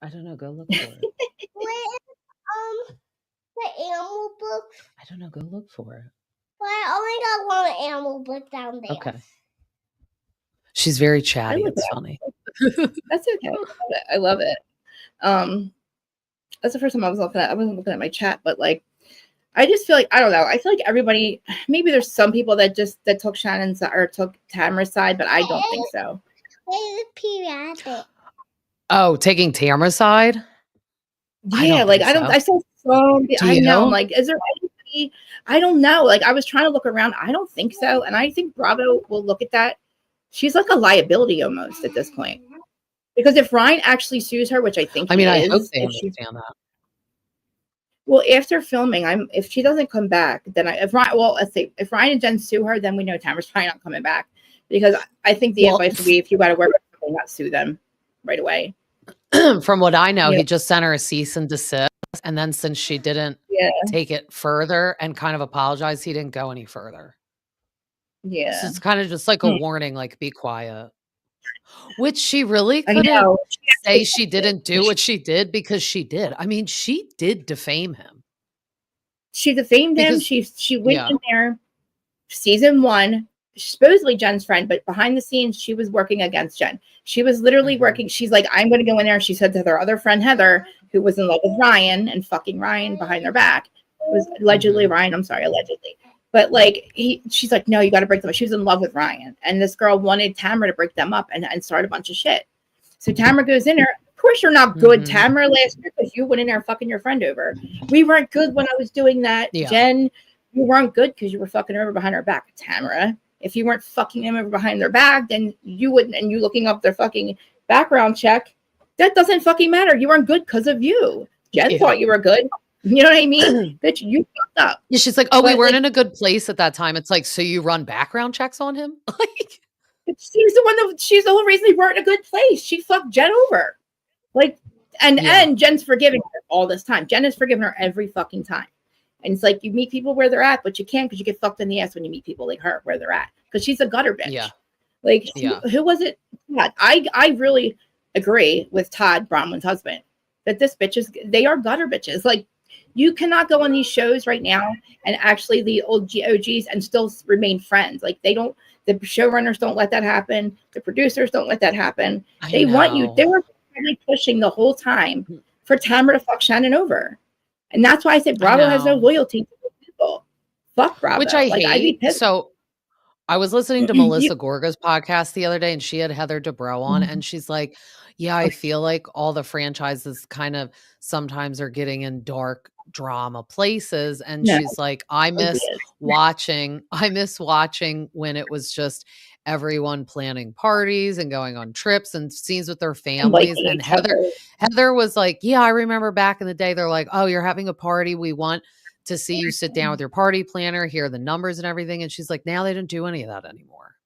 I don't know. Go look for it. Where the animal book? I don't know. Go look for it. But I only got one animal book down there. Okay. She's very chatty. It's funny. That's okay. I love it. That's the first time I wasn't looking at my chat, but like, I just feel like, I don't know. I feel like everybody, maybe there's some people that took Shannon's or took Tamara's side, but I don't think so. Oh, taking Tamara's side? Yeah, like I saw some. I know. I'm like, is there anybody? I don't know. Like, I was trying to look around. I don't think so. And I think Bravo will look at that. She's like a liability almost at this point. Because if Ryan actually sues her, which I think I hope they understand that. Well, after filming, if she doesn't come back, then let's say if Ryan and Jen sue her, then we know Tamara's probably not coming back, because I think the advice would be, if you got to work with something, not sue them right away. From what I know, he just sent her a cease and desist, and then since she didn't take it further and kind of apologize, he didn't go any further. Yeah, so it's kind of just like a warning, like, be quiet. Which she really couldn't say she didn't do what she did, because she did. I mean, she did defame him. She defamed him. She went in there, season 1, supposedly Jen's friend, but behind the scenes, she was working against Jen. She was literally working. She's like, I'm going to go in there. She said to her other friend, Heather, who was in love with Ryan and fucking Ryan behind their back. It was allegedly Ryan. I'm sorry, allegedly. But like, she's like, no, you got to break them up. She was in love with Ryan. And this girl wanted Tamara to break them up and start a bunch of shit. So Tamara goes in there. Of course, you're not good, Tamara, last year, because you went in there fucking your friend over. We weren't good when I was doing that. Yeah. Jen, you weren't good because you were fucking her over behind her back. Tamara, if you weren't fucking them over behind their back, then you wouldn't. And you looking up their fucking background check, that doesn't fucking matter. You weren't good because of you. Jen thought you were good. You know what I mean? Bitch, you fucked up. Yeah, she's like, oh, but we weren't in a good place at that time. It's like, so you run background checks on him? Like, she's the whole reason we weren't in a good place. She fucked Jen over. Like, and Jen's forgiving her all this time. Jen has forgiven her every fucking time. And it's like, you meet people where they're at, but you can't, because you get fucked in the ass when you meet people like her where they're at. Because she's a gutter bitch. Yeah. Like, who was it? I really agree with Todd Bronwyn's husband that this they are gutter bitches. Like, you cannot go on these shows right now and actually the old OGs and still remain friends. Like, the showrunners don't let that happen. The producers don't let that happen. They want you. They were really pushing the whole time for Tamara to fuck Shannon over. And that's why I said Bravo has no loyalty to people. Fuck Bravo. Which I hate. So I was listening to Melissa Gorga's podcast the other day, and she had Heather Dubrow on, and she's like, yeah, I feel like all the franchises kind of sometimes are getting in dark drama places. And she's like, I miss watching when it was just everyone planning parties and going on trips and scenes with their families. And Heather was like, yeah, I remember back in the day, they're like, oh, you're having a party. We want to see you sit down with your party planner, hear the numbers and everything. And she's like, now they don't do any of that anymore.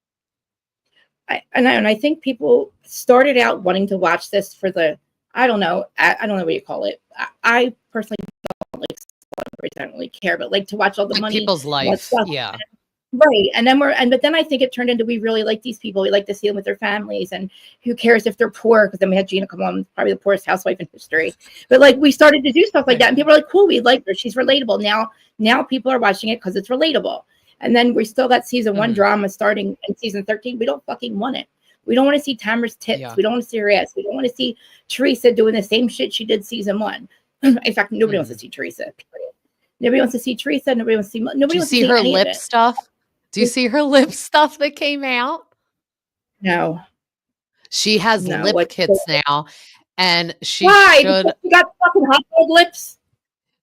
I think people started out wanting to watch this for I don't know what you call it. I personally don't don't really care, but like to watch all the like money, people's life. Yeah. Right. And then but then I think it turned into, we really like these people. We like to see them with their families, and who cares if they're poor? Because then we had Gina come on, probably the poorest housewife in history. But like, we started to do stuff like that, and people are like, cool, we like her. She's relatable. Now people are watching it because it's relatable. And then we still got season 1 drama starting in season 13. We don't fucking want it. We don't want to see Tamara's tits. Yeah. We don't want to see her ass. We don't want to see Teresa doing the same shit she did season 1. In fact, nobody wants to see Teresa. Nobody wants to see Teresa. Nobody wants to see. Nobody wants to see her lip stuff. Do you see her lip stuff that came out? No. She has lip kits now. And she Why? should. Because she got fucking hot dog lips.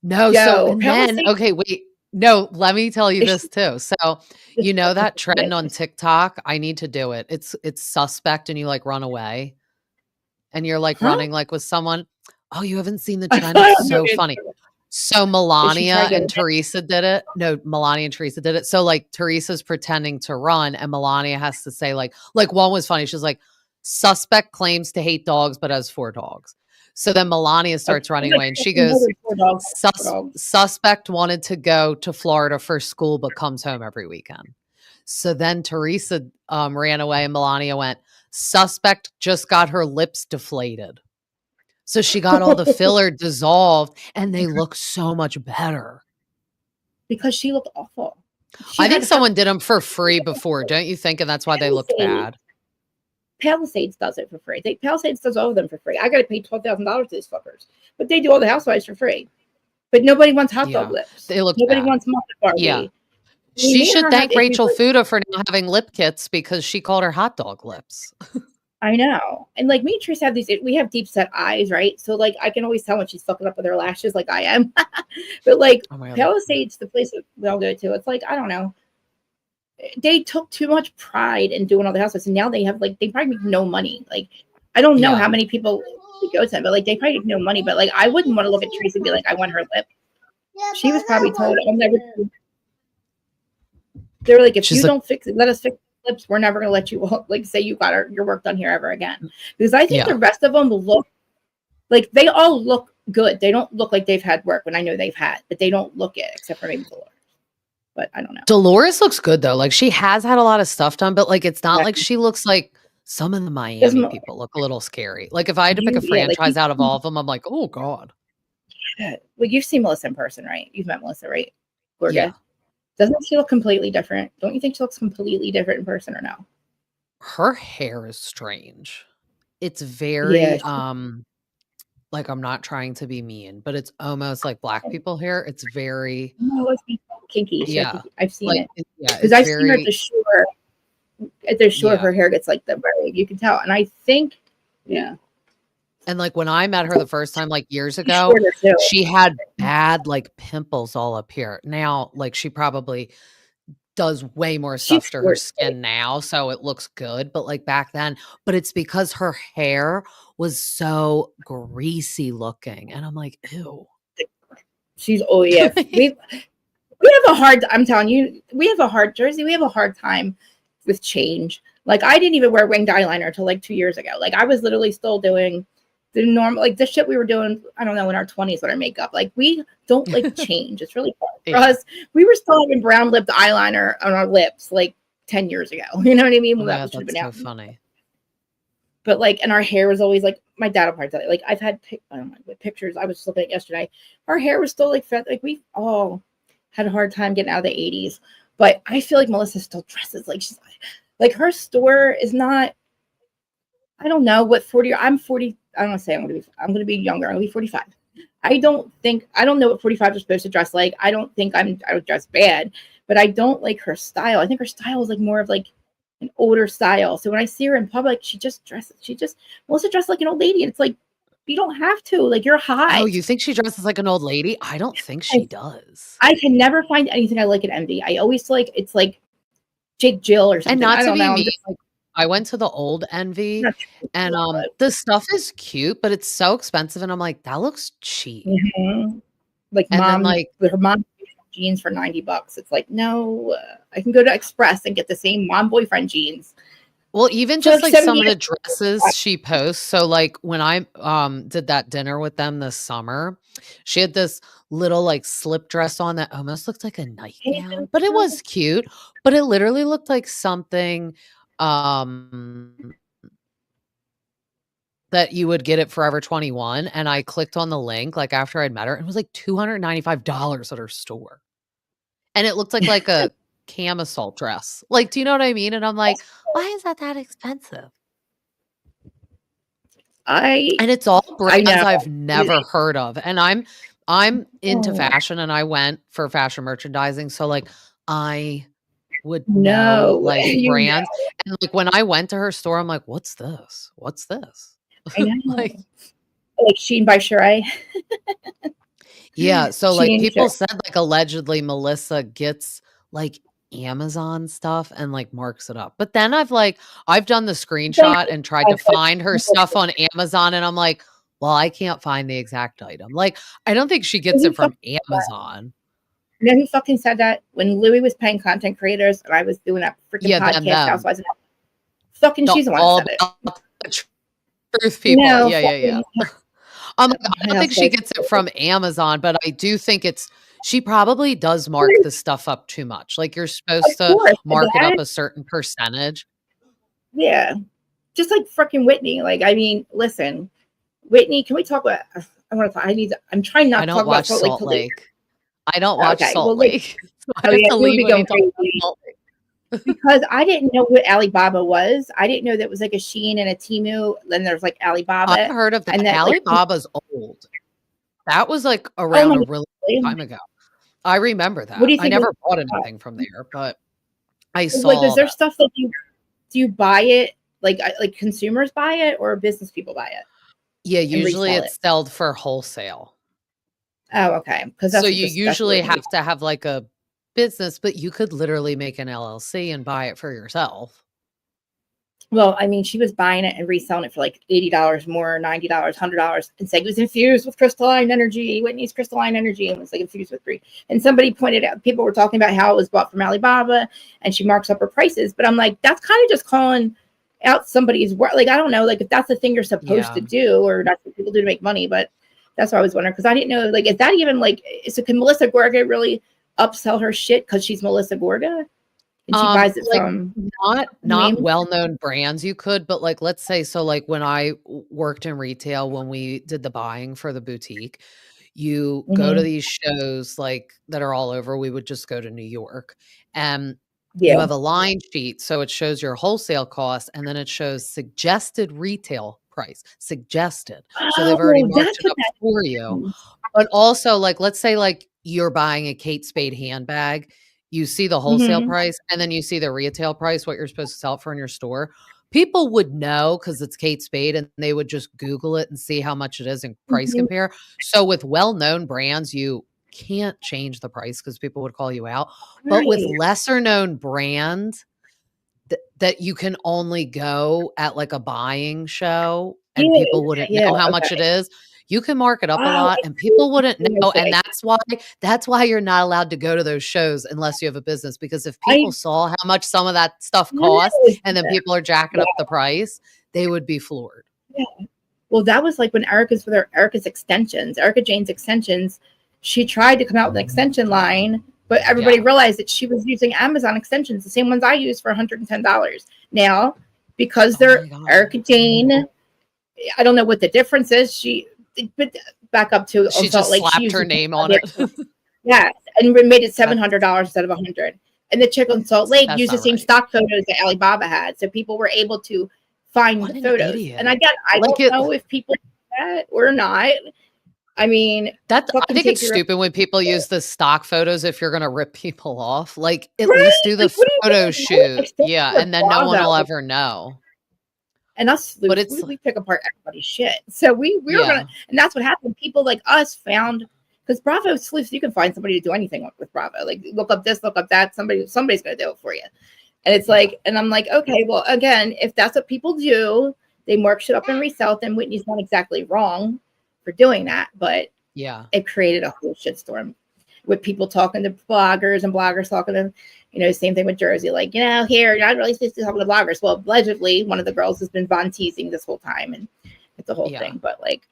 No, Yo, so and then Palisade. okay, wait. No, let me tell you this too. So, you know that trend on TikTok? I need to do it. It's suspect and you like run away and you're like Huh? running like with someone. Oh, you haven't seen the I trend? don't It's know, so dude. funny. So Is she Melania trying to and Teresa did it. No, Melania and Teresa did it. So like Teresa's pretending to run and Melania has to say like one was funny. She's like, suspect claims to hate dogs, but has 4 dogs. So then Melania starts running away and she goes, suspect wanted to go to Florida for school, but comes home every weekend. So then Teresa ran away and Melania went, suspect just got her lips deflated. So she got all the filler dissolved and they look so much better. Because she looked awful. I think someone did them for free before, don't you think? And that's why they looked bad. Palisades does it for free. Palisades does all of them for free. I got to pay $12,000 to these fuckers. But they do all the housewives for free. But nobody wants hot dog lips. They look Nobody bad. wants Muppet Barbie. Yeah. She should thank Rachel Fuda for not having lip kits because she called her hot dog lips. I know. And like me and Teresa have we have deep set eyes, right? So like I can always tell when she's fucking up with her lashes like I am. But like Palisades, the place that we all go to, it's like, I don't know. They took too much pride in doing all the houses, and now they have they probably make no money. Like I don't know how many people go to them, but like they probably make no money. But like I wouldn't want to look at Teresa and be like, I want her lip. She was probably told, I'll never. They're like, if you don't let us fix lips, we're never gonna let you say you got your work done here ever again. Because I think the rest of them look like they all look good. They don't look like they've had work when I know they've had, but they don't look it except for maybe Dolores. But I don't know. Dolores looks good though. Like she has had a lot of stuff done, but like it's not like she looks like some of the Miami people look a little scary. Like if I had to pick a franchise out of all of them, I'm like, oh God. Yeah. Well, you've seen Melissa in person, right? You've met Melissa, right? Gorga. Yeah. Doesn't she look completely different? Don't you think she looks completely different in person or no? Her hair is strange. It's very like I'm not trying to be mean, but it's almost like black people hair. It's very kinky. Yeah. I've seen it. Yeah. Because I've seen her at the shore. At the shore, her hair gets like the you can tell. And I think, And like when I met her the first time, like years ago, she had bad like pimples all up here. Now, like she probably does way more stuff to her skin now, so it looks good. But like back then, but it's because her hair was so greasy looking, and I'm like, ew. She's we have a hard. I'm telling you, we have a hard time with change. Like I didn't even wear winged eyeliner until like 2 years ago. Like I was literally still doing the normal, like the shit we were doing, I don't know, in our 20s with our makeup. Like we don't like change. It's really hard for us. We were still having brown lipped eyeliner on our lips like 10 years ago. You know what I mean? That's so funny. But like, and our hair was always like, my dad will probably tell you, like I've had pictures I was just looking at yesterday. Our hair was still like we all had a hard time getting out of the 80s. But I feel like Melissa still dresses like she's like her store is not, I don't know what 40, I'm 40. I don't want to say I'm going to be younger. I'm going to be 45. I don't know what 45 is supposed to dress like. I don't think I would dress bad, but I don't like her style. I think her style is like more of like an older style. So when I see her in public, Melissa dresses like an old lady. And it's like, you don't have to, like you're hot. Oh, you think she dresses like an old lady? I don't think she does. I can never find anything I like at Envy. I always like, it's like Jake Jill or something. And not I to don't be know. mean, I went to the old Envy and the stuff is cute, but it's so expensive. And I'm like, that looks cheap. Mm-hmm. Like and mom, then like her mom jeans for $90. It's like, no, I can go to Express and get the same mom boyfriend jeans. Well, even just like some of the dresses she posts. So like when I did that dinner with them this summer, she had this little like slip dress on that almost looked like a nightgown, but it was cute. But it literally looked like something that you would get at Forever 21. And I clicked on the link like after I'd met her, and it was like $295 at her store. And it looked like a camisole dress. Like, do you know what I mean? And I'm like, why is that expensive? And it's all brands I've never heard of. And I'm into fashion and I went for fashion merchandising. So like I would know like brands. And like when I went to her store, I'm like, what's this? What's this? I know. Like like Sheen by Sheree. Yeah, so, like, Sheen people Sheree. said, like, allegedly Melissa gets, like, Amazon stuff and, like, marks it up. But then I've done the screenshot and tried to find her stuff on Amazon, and I'm like, "Well, I can't find the exact item." Like, I don't think she gets Who it from fucking said that? Amazon. You know who fucking said that? When Louis was paying content creaters and I was doing that freaking Yeah, podcast, them. Housewives. Fucking, she's the one that All said it. about the truth people. No, Yeah, yeah, yeah. fucking. I don't think she Housewives. gets it from Amazon, but I do think she probably does mark the stuff up too much. Like, you're supposed Of to course, mark it up that, a certain percentage. yeah, just like freaking Whitney. Like, I mean, listen, Whitney. Can we talk about? I want to talk. I'm trying not I to don't talk about watch Salt Lake Salt till later. Lake. I don't watch Okay, well, Salt like, Lake. So I oh have yeah, to you would leave be when you going talk about crazy Salt Lake. because I didn't know what Alibaba was. I didn't know that was like a Shein and a Temu. Then there's like I've Alibaba, heard of and that. that like, Alibaba's old. That was, like, oh around my a really long god, time ago. I remember what do that. you I think? never bought anything from there, but I Like, is saw there that. stuff that do you buy it like consumers buy it or business people buy it Yeah, and usually resell it? it's sold for wholesale. Oh, okay, because So that's you that's where usually have to have, like, a business, but you could literally make an LLC and buy it for yourself. Well, I mean, she was buying it and reselling it for like $80 more, $90, $100, and saying it was infused with crystalline energy. Whitney's crystalline energy, and it was like infused with free. And somebody pointed out, people were talking about how it was bought from Alibaba, and she marks up her prices. But I'm like, that's kind of just calling out somebody's work. Like, I don't know, like if that's the thing you're supposed to do, or that's what people do to make money. But that's what I was wondering because I didn't know, like, is that even like, so can Melissa Gorga really upsell her shit because she's Melissa Gorga? And she buys it Like, from not well-known brands you could, but, like, let's say so, like, when I worked in retail, when we did the buying for the boutique, you go to these shows, like, that are all over. We would just go to New York, and you yeah. have a line sheet, so it shows your wholesale cost, and then it shows suggested retail price, suggested. So they've already Oh, marked that's it what up that for you. means. But also, like, let's say, like, you're buying a Kate Spade handbag, you see the wholesale price, and then you see the retail price, what you're supposed to sell it for in your store. People would know because it's Kate Spade, and they would just Google it and see how much it is and price Mhm. compare. So with well-known brands, you can't change the price because people would call you out. But with Right. lesser known brands that you can only go at, like, a buying show and Yeah, people wouldn't yeah, know how much it okay. is, you can mark it up a Wow, lot I and see people wouldn't what know, you're and saying. that's why you're not allowed to go to those shows unless you have a business, because if I people saw how much some of that stuff costs yes, and then people are jacking up the price, they would be floored. yeah. Well, that was like when Erica's with her Erica's extensions, Erica Jane's extensions, she tried to come out with an extension line, but everybody Yeah. realized that she was using Amazon extensions, the same ones I use for $110. Now, because Oh they're my god. Erica Jane, I don't know what the difference is. But back up to She Salt just Lake, she slapped used her the name on it. yes, and we made it That's $700 instead of $100. And the chick on Salt Lake that's used the not same right. stock photos that Alibaba had, so people were able to find What the an photos. And idiot. again, I Like, don't know if people do that or not. I mean, I fucking think take it's your stupid when people use the stock photos if you're gonna rip people off. Like, at least right. do the Like, what are you photo doing? Like, shoot. especially Yeah, with and then no one will Bravo. ever know. And us But sleuths, it's we pick apart everybody's shit. So we were yeah. gonna, and that's what happened. People like us found because Bravo sleuths, you can find somebody to do anything with Bravo. Like look up this, look up that. Somebody's gonna do it for you. And it's like, and I'm like, okay, well, again, if that's what people do, they mark shit up and resell it, then Whitney's not exactly wrong for doing that. But Yeah. it created a whole shitstorm with people talking to bloggers and bloggers talking to, same thing with Jersey. Like, here, you're not really supposed to talk to bloggers. Well, allegedly, one of the girls has been Von teasing this whole time, and it's a whole thing. But like,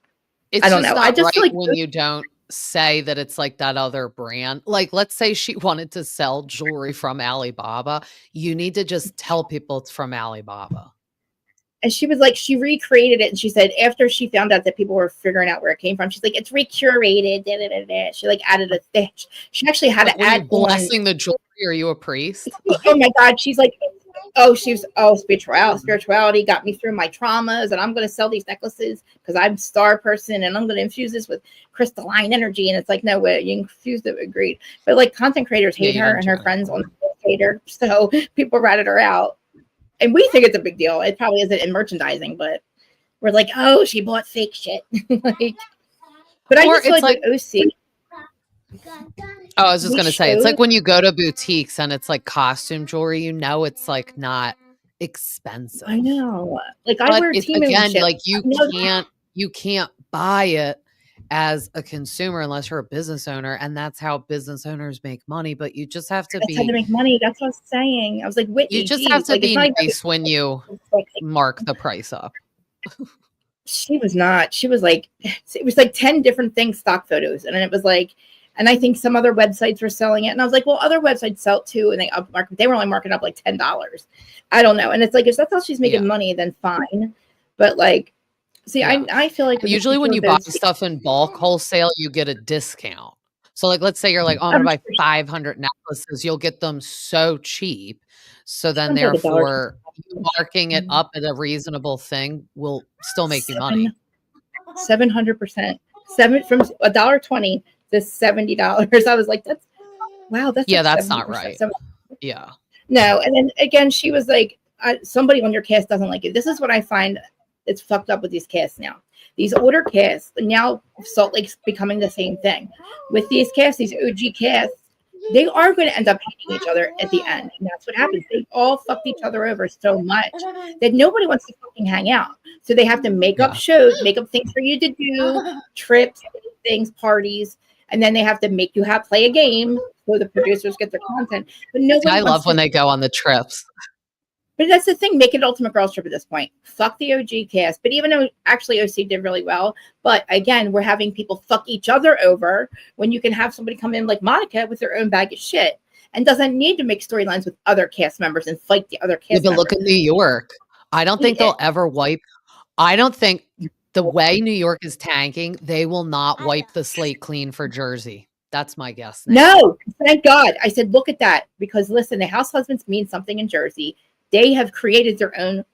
I It's don't just know. I not just right feel like when you don't say that it's like that other brand. Like, let's say she wanted to sell jewelry from Alibaba. You need to just tell people it's from Alibaba. and she was like, she recreated it, and she said after she found out that people were figuring out where it came from, she's like, it's recurated. Da, da, da, da. She like added a thing. She actually had Like, to what are you add on. blessing the jewelry? Are you a priest? Oh my God, she's like, spirituality got me through my traumas, and I'm going to sell these necklaces because I'm a star person, and I'm going to infuse this with crystalline energy. And it's like, no way, you infused it with greed. But like content creators Yeah, hate you her, didn't and do her anything. friends on hate her, so people ratted her out. And we think it's a big deal. It probably isn't in merchandising, but we're like, oh, she bought fake shit. Like, but I just feel like with OC. Oh, I was just going to say, it's like when you go to boutiques and it's like costume jewelry, you know, it's like not expensive. I know. Like I wear Temu again, shit. like you can't buy it as a consumer unless you're a business owner, and that's how business owners make money. But you just have to That's how to make money. That's what I was saying. I was like, Whitney, you just have to be nice when you mark the price up. She was not. She was like, it was like 10 different things, stock photos, and it was like, and I think some other websites were selling it, and I was like, well, other websites sell it too, and they were only marking up like $10. I don't know, and it's like if that's how she's making money, then fine. But like, see, I feel like usually when you buy stuff in bulk wholesale, you get a discount. So like, let's say you're like, oh, I'm gonna buy 500 necklaces, you'll get them so cheap. So then therefore marking it up at a reasonable thing will still make you money. 700%. From $1.20 to $70. I was like, that's wow, that's yeah, like that's not right. Yeah. No, and then again, she was like, somebody on your cast doesn't like it. This is what I find it's fucked up with these casts now. These older casts, now Salt Lake's becoming the same thing. With these casts, these OG casts, they are going to end up hating each other at the end. And that's what happens. They all fucked each other over so much that nobody wants to fucking hang out. So they have to make up shows, make up things for you to do, trips, things, parties, and then they have to make you play a game so the producers get their content. But nobody I love when they go on the trips. But that's the thing, make it Ultimate Girls Trip at this point. Fuck the OG cast. But even though actually OC did really well, but again, we're having people fuck each other over when you can have somebody come in like Monica with their own bag of shit and doesn't need to make storylines with other cast members and fight the other cast members. Look at New York. I don't think they'll ever wipe. I don't think the way New York is tanking, they will not wipe the slate clean for Jersey. That's my guess. No, thank God. I said, look at that. Because listen, the house husbands mean something in Jersey. They have created their own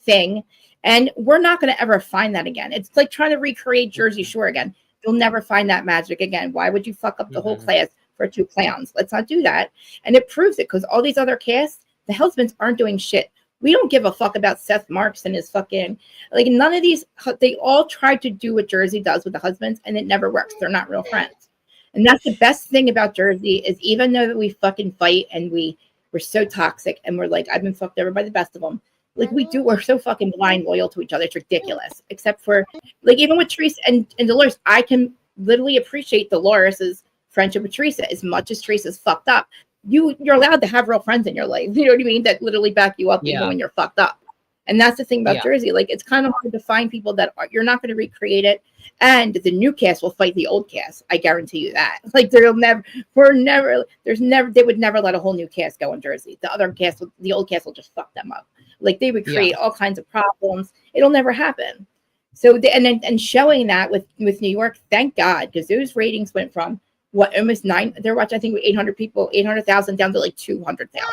thing, and we're not going to ever find that again. It's like trying to recreate Jersey Shore again. You'll never find that magic again. Why would you fuck up the whole class for 2 clowns? Let's not do that. And it proves it because all these other casts, the husbands aren't doing shit. We don't give a fuck about Seth Marks and his fucking, like, none of these, they all try to do what Jersey does with the husbands, and it never works. They're not real friends. And that's the best thing about Jersey is even though that we fucking fight and we're so toxic and we're like, I've been fucked over by the best of them. Like we're so fucking blind loyal to each other. It's ridiculous. Except for like, even with Teresa and Dolores, I can literally appreciate Dolores's friendship with Teresa as much as Teresa's fucked up. You're allowed to have real friends in your life. You know what I mean? That literally back you up even when you're fucked up. And that's the thing about Jersey. Like, it's kind of hard to find people that you're not going to recreate it. And the new cast will fight the old cast. I guarantee you that. Like, they would never let a whole new cast go in Jersey. The old cast will just fuck them up. Like, they would create all kinds of problems. It'll never happen. So, and showing that with New York, thank God, because those ratings went from almost 9. They're watching, I think, 800,000 down to like 200,000.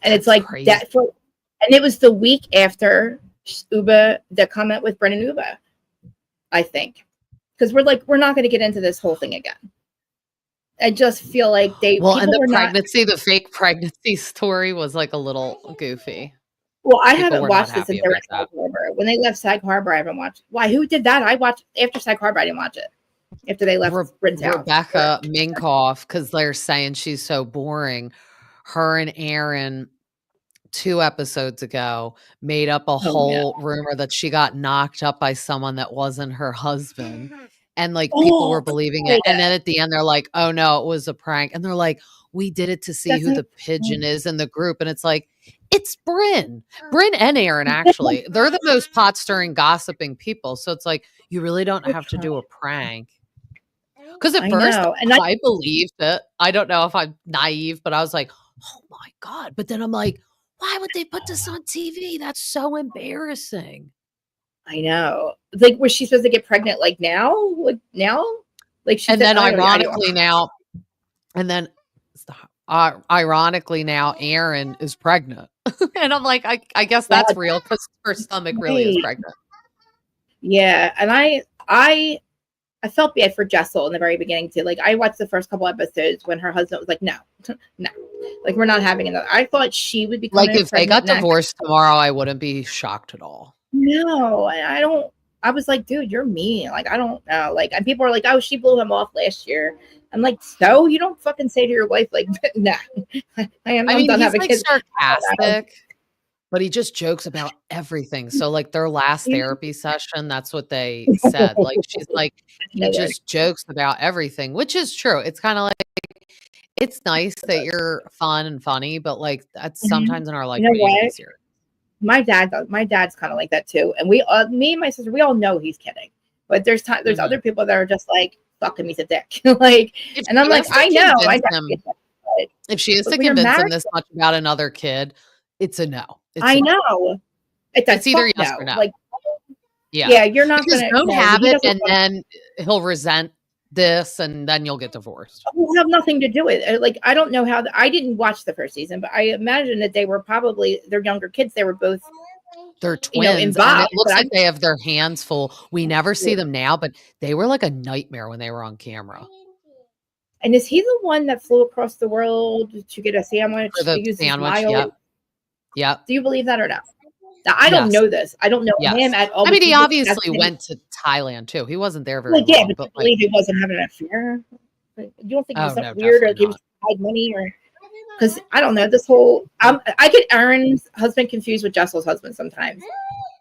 And it's like crazy. That for. And it was the week after Uba, the comment with Brennan Uba, I think. Because we're not going to get into this whole thing again. I just feel like and the fake pregnancy story was like a little goofy. Well, I haven't watched this since they were Sag Harbor. When they left Sag Harbor, I haven't watched. Why? Who did that? I watched after Sag Harbor. I didn't watch it. After they left Bryn's house. Rebecca Minkoff, because they're saying she's so boring. Her and Aaron 2 episodes ago made up a whole rumor that she got knocked up by someone that wasn't her husband. And like people were believing it. And then at the end, they're like, oh no, it was a prank. And they're like, we did it to see who the pigeon is in the group. And it's like, it's Bryn and Aaron, actually. They're the most pot stirring, gossiping people. So it's like, you really don't have to do a prank. Because at first I believed it. I don't know if I'm naive, but I was like, oh my God. But then I'm like, why would they put this on TV? That's so embarrassing. I know. Like, was she supposed to get pregnant like now? Like now? Like she ironically now Aaron is pregnant. And I'm like, I guess that's real because her stomach really is pregnant. Yeah. And I felt bad for Jessel in the very beginning too. Like, I watched the first couple episodes when her husband was like, no, like, we're not having another. I thought she would be like, if they got divorced tomorrow, I wouldn't be shocked at all. No, I don't. I was like, dude, you're mean. Like, I don't know. Like, and people are like, oh, she blew him off last year. I'm like, so you don't fucking say to your wife, like, nah, I'm mean, done he's having like kids. sarcastic, but he just jokes about everything. So like their last therapy session, that's what they said. Like she's like, he just jokes about everything, which is true. It's kind of like it's nice that you're fun and funny, but like that's sometimes in our life You know we need to be what? serious. My dad's kind of like that too. And we, me and my sister, we all know he's kidding. But there's other people that are just like, fuck him, he's a dick. Like, and I'm like, I know. If she has to convince him this much about another kid, it's a no. I know. It's either yes or no. Like, yeah, you're not going to don't have it, and then he'll resent this, and then you'll get divorced. We'll have nothing to do with it. Like, I don't know how. I didn't watch the first season, but I imagine that they were probably their younger kids. They were both. They're twins, and it looks like they have their hands full. We never see them now, but they were like a nightmare when they were on camera. And is he the one that flew across the world to get a sandwich? For the sandwich, yep. Do you believe that or not? Now, I don't know this. I don't know him at all. I mean, he obviously went to Thailand too. He wasn't there very long. Yeah, but you believe he wasn't having an affair? Like, you don't think it was something weird or he was hide money or? Because I don't know this whole. I get Aaron's husband confused with Jessel's husband sometimes.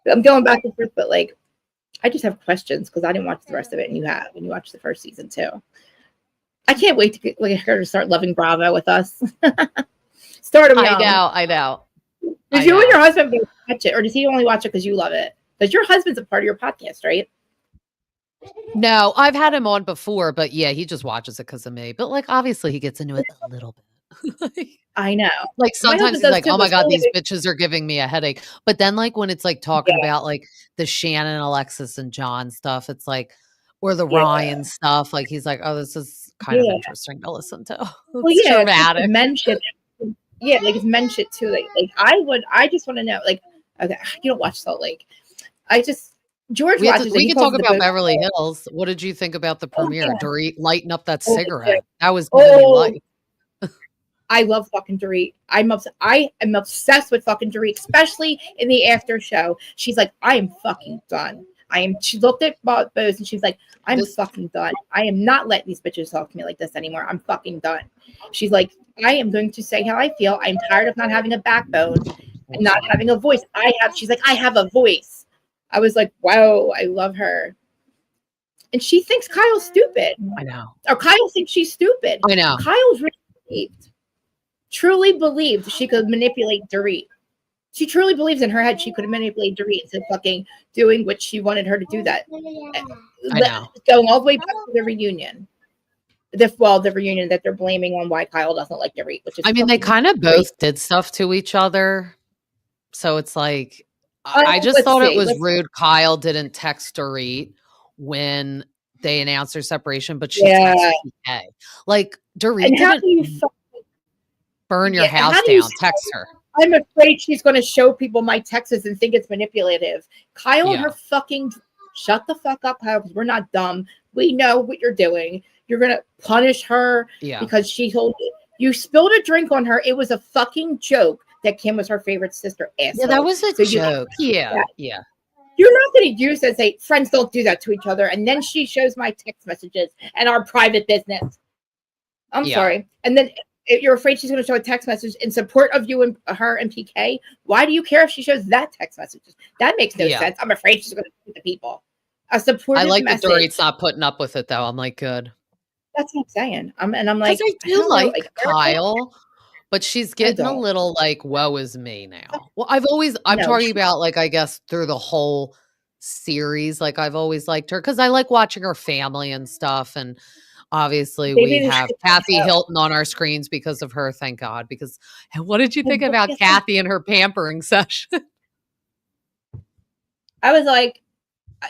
I'm going back and forth, but like, I just have questions because I didn't watch the rest of it, and you have, and you watched the first season too. I can't wait to get her to start loving Bravo with us. Start him young. I know. Does you and your husband watch it, or does he only watch it because you love it? Because your husband's a part of your podcast, right? No, I've had him on before, but yeah, he just watches it because of me. But like, obviously, he gets into it a little bit. I know. Like sometimes he's like, "Oh my god, these bitches are giving me a headache." But then, like when it's like talking about like the Shannon, Alexis, and John stuff, it's like, or the Ryan stuff. Like he's like, "Oh, this is kind of interesting to listen to." It's dramatic. Men shit. Yeah, like it's men shit too. Like I just want to know. Like, okay, you don't watch Salt Lake. George watches. We can talk about Beverly Hills. What did you think about the premiere? Dorit lighting up that cigarette. That was movie life. I love fucking Dorit. I am obsessed with fucking Dorit, especially in the after show. She's like, I am fucking done. She looked at Bose and she's like, I'm fucking done. I am not letting these bitches talk to me like this anymore. I'm fucking done. She's like, I am going to say how I feel. I'm tired of not having a backbone and not having a voice. She's like, I have a voice. I was like, wow, I love her. And she thinks Kyle's stupid. I know. Or Kyle thinks she's stupid. I know. Kyle's truly believed she could manipulate Dorit. She truly believes in her head she could manipulate Dorit into fucking doing what she wanted her to do. That I know. Going all the way back to the reunion. The reunion that they're blaming on why Kyle doesn't like Dorit. Which is, I mean, they kind of both did stuff to each other, so it's like I just thought it was rude. Kyle didn't text Dorit when they announced their separation, but she texted PK. Like Dorit didn't burn your house down. Text her. I'm afraid she's going to show people my texts and think it's manipulative. Kyle and her fucking shut the fuck up, Kyle, because we're not dumb. We know what you're doing. You're going to punish her because she told you spilled a drink on her. It was a fucking joke that Kim was her favorite sister. Asshole. Yeah, that was a joke. Yeah. You're not going to use and say friends don't do that to each other. And then she shows my text messages and our private business. I'm sorry. And then if you're afraid she's going to show a text message in support of you and her and PK, why do you care if she shows that text message? That makes no sense. I'm afraid she's going to shoot the people. A supportive I like message. that Dorit's not putting up with it though. I'm like, good. That's what I'm saying. I'm like, I do like Kyle, but she's getting a little like, woe is me now. Well, I'm talking about like, I guess through the whole series, like I've always liked her because I like watching her family and stuff. And obviously we have Kathy Hilton on our screens because of her. Thank God. Because what did you think about Kathy and her pampering session? I was like,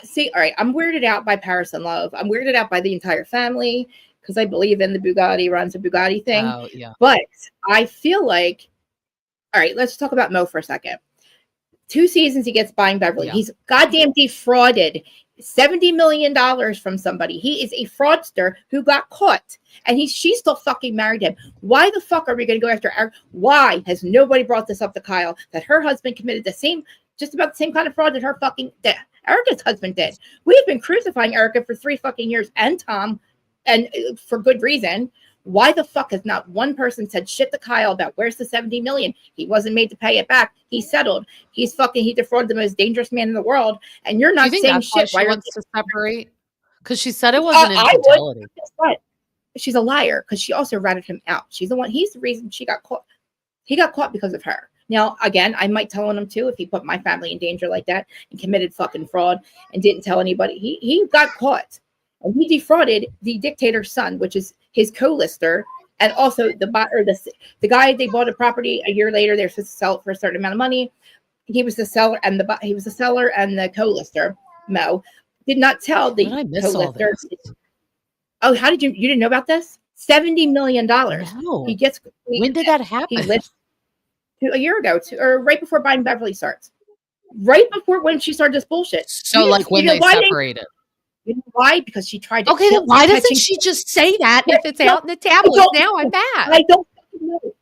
see, all right, I'm weirded out by Paris and Love. I'm weirded out by the entire family because I believe in the Bugatti runs a Bugatti thing. Oh, yeah. But I feel like, all right, let's talk about Mo for a second. 2 seasons he gets buying Beverly. He's goddamn defrauded $70 million from somebody. He is a fraudster who got caught. And she still fucking married him. Why the fuck are we going to go after Eric? Why has nobody brought this up to Kyle that her husband committed the same just about the same kind of fraud that Erika's husband did. We've been crucifying Erika for 3 fucking years and Tom, and for good reason. Why the fuck has not one person said shit to Kyle about where's the 70 million? He wasn't made to pay it back. He settled. He defrauded the most dangerous man in the world. And you're not saying shit. Why she wants to separate? Because she said it wasn't infidelity. She's a liar because she also ratted him out. He's the reason she got caught. He got caught because of her. Now, again, I might tell on him too if he put my family in danger like that and committed fucking fraud and didn't tell anybody. He got caught. And he defrauded the dictator's son, which is his co-lister, and also the guy they bought a property a year later. They're supposed to sell it for a certain amount of money. He was the seller and the co-lister. Mo did not tell the co-lister. Oh, how did you didn't know about this? $70 million. No. He gets. When did that happen? He lived a year ago, or right before Biden Beverly starts. Right before when she started this bullshit. So, like when they separated. You know why? Because she tried to. Okay, then why doesn't she just say that if it's out in the tablets? Now I'm bad.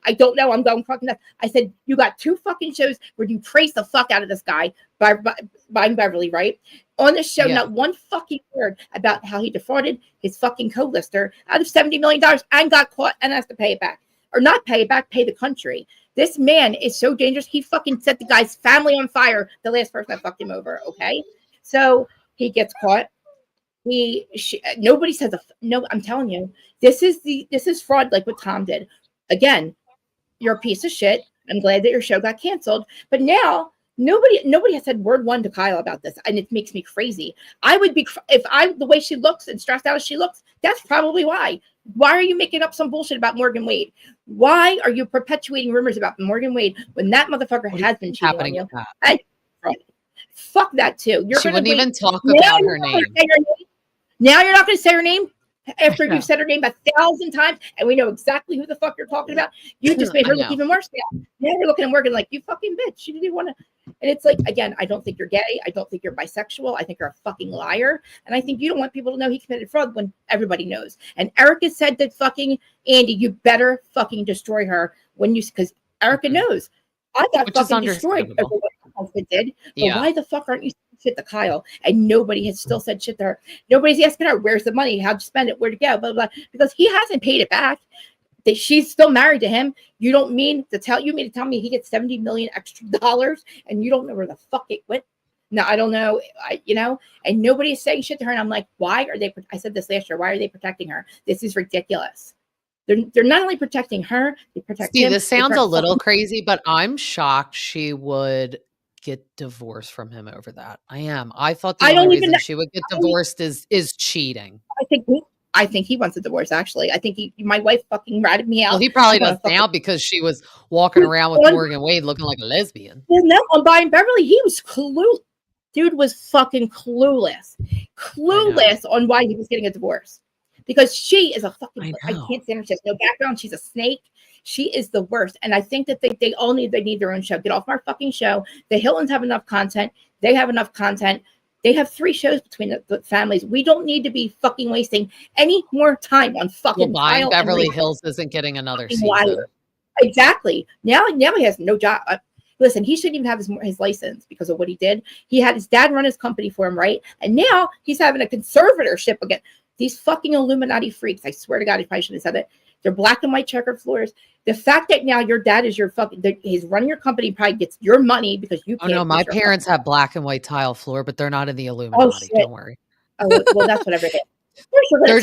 I don't know. I'm going fucking nuts. I said, you got 2 fucking shows where you praise the fuck out of this guy, Biden Beverly, right? On the show, not one fucking word about how he defrauded his fucking co-lister out of $70 million and got caught and has to pay it back. Or not pay it back, pay the country. This man is so dangerous. He fucking set the guy's family on fire, the last person that fucked him over, okay? So he gets caught. Nobody says no. I'm telling you, this is fraud, like what Tom did. Again, you're a piece of shit. I'm glad that your show got canceled, but now nobody has said word one to Kyle about this, and it makes me crazy. I would be the way she looks and stressed out as she looks. That's probably why. Why are you making up some bullshit about Morgan Wade? Why are you perpetuating rumors about Morgan Wade when that motherfucker has been cheating on you? Fuck that too. She wouldn't even talk about her name. Now you're not going to say her name after you've said her name 1,000 times, and we know exactly who the fuck you're talking about. You just made her look even worse now. Now you're looking and working like, you fucking bitch. You didn't even want to. And it's like, again, I don't think you're gay. I don't think you're bisexual. I think you're a fucking liar. And I think you don't want people to know he committed fraud when everybody knows. And Erika said that fucking Andy, you better fucking destroy her because Erika knows. I got fucking destroyed over what my husband did. But why the fuck aren't you saying shit to Kyle? And nobody has still said shit to her. Nobody's asking her, where's the money? How'd you spend it? Where'd it go? Blah, blah, blah. Because he hasn't paid it back. She's still married to him. You mean to tell me he gets $70 million extra dollars and you don't know where the fuck it went? No, I don't know. And nobody's saying shit to her. And I'm like, why are they? I said this last year. Why are they protecting her? This is ridiculous. They're not only protecting her, they protect him. This sounds a little crazy, but I'm shocked she would get divorced from him over that. I am. I thought the only reason she would get divorced is cheating. I think he wants a divorce, actually. I think my wife fucking ratted me out. Well, he probably does now because she was walking around with Morgan Wade looking like a lesbian. Well, no, on Biden Beverly, he was clueless. Dude was fucking clueless. Clueless on why he was getting a divorce. Because she is a fucking, I can't stand her. She has no background. She's a snake. She is the worst. And I think that they need their own show. Get off our fucking show. The Hiltons have enough content. They have enough content. They have 3 shows between the families. We don't need to be fucking wasting any more time on fucking Kyle. Beverly Hills isn't getting another season. Liar. Exactly. Now he has no job. Listen, he shouldn't even have his license because of what he did. He had his dad run his company for him, right? And now he's having a conservatorship again. These fucking Illuminati freaks. I swear to God, I probably shouldn't have said it. They're black and white checkered floors. The fact that now your dad is he's running your company, probably gets your money because you can't. Oh no, my parents have black and white tile floor, but they're not in the Illuminati. Don't worry. Oh well, that's whatever it is. They're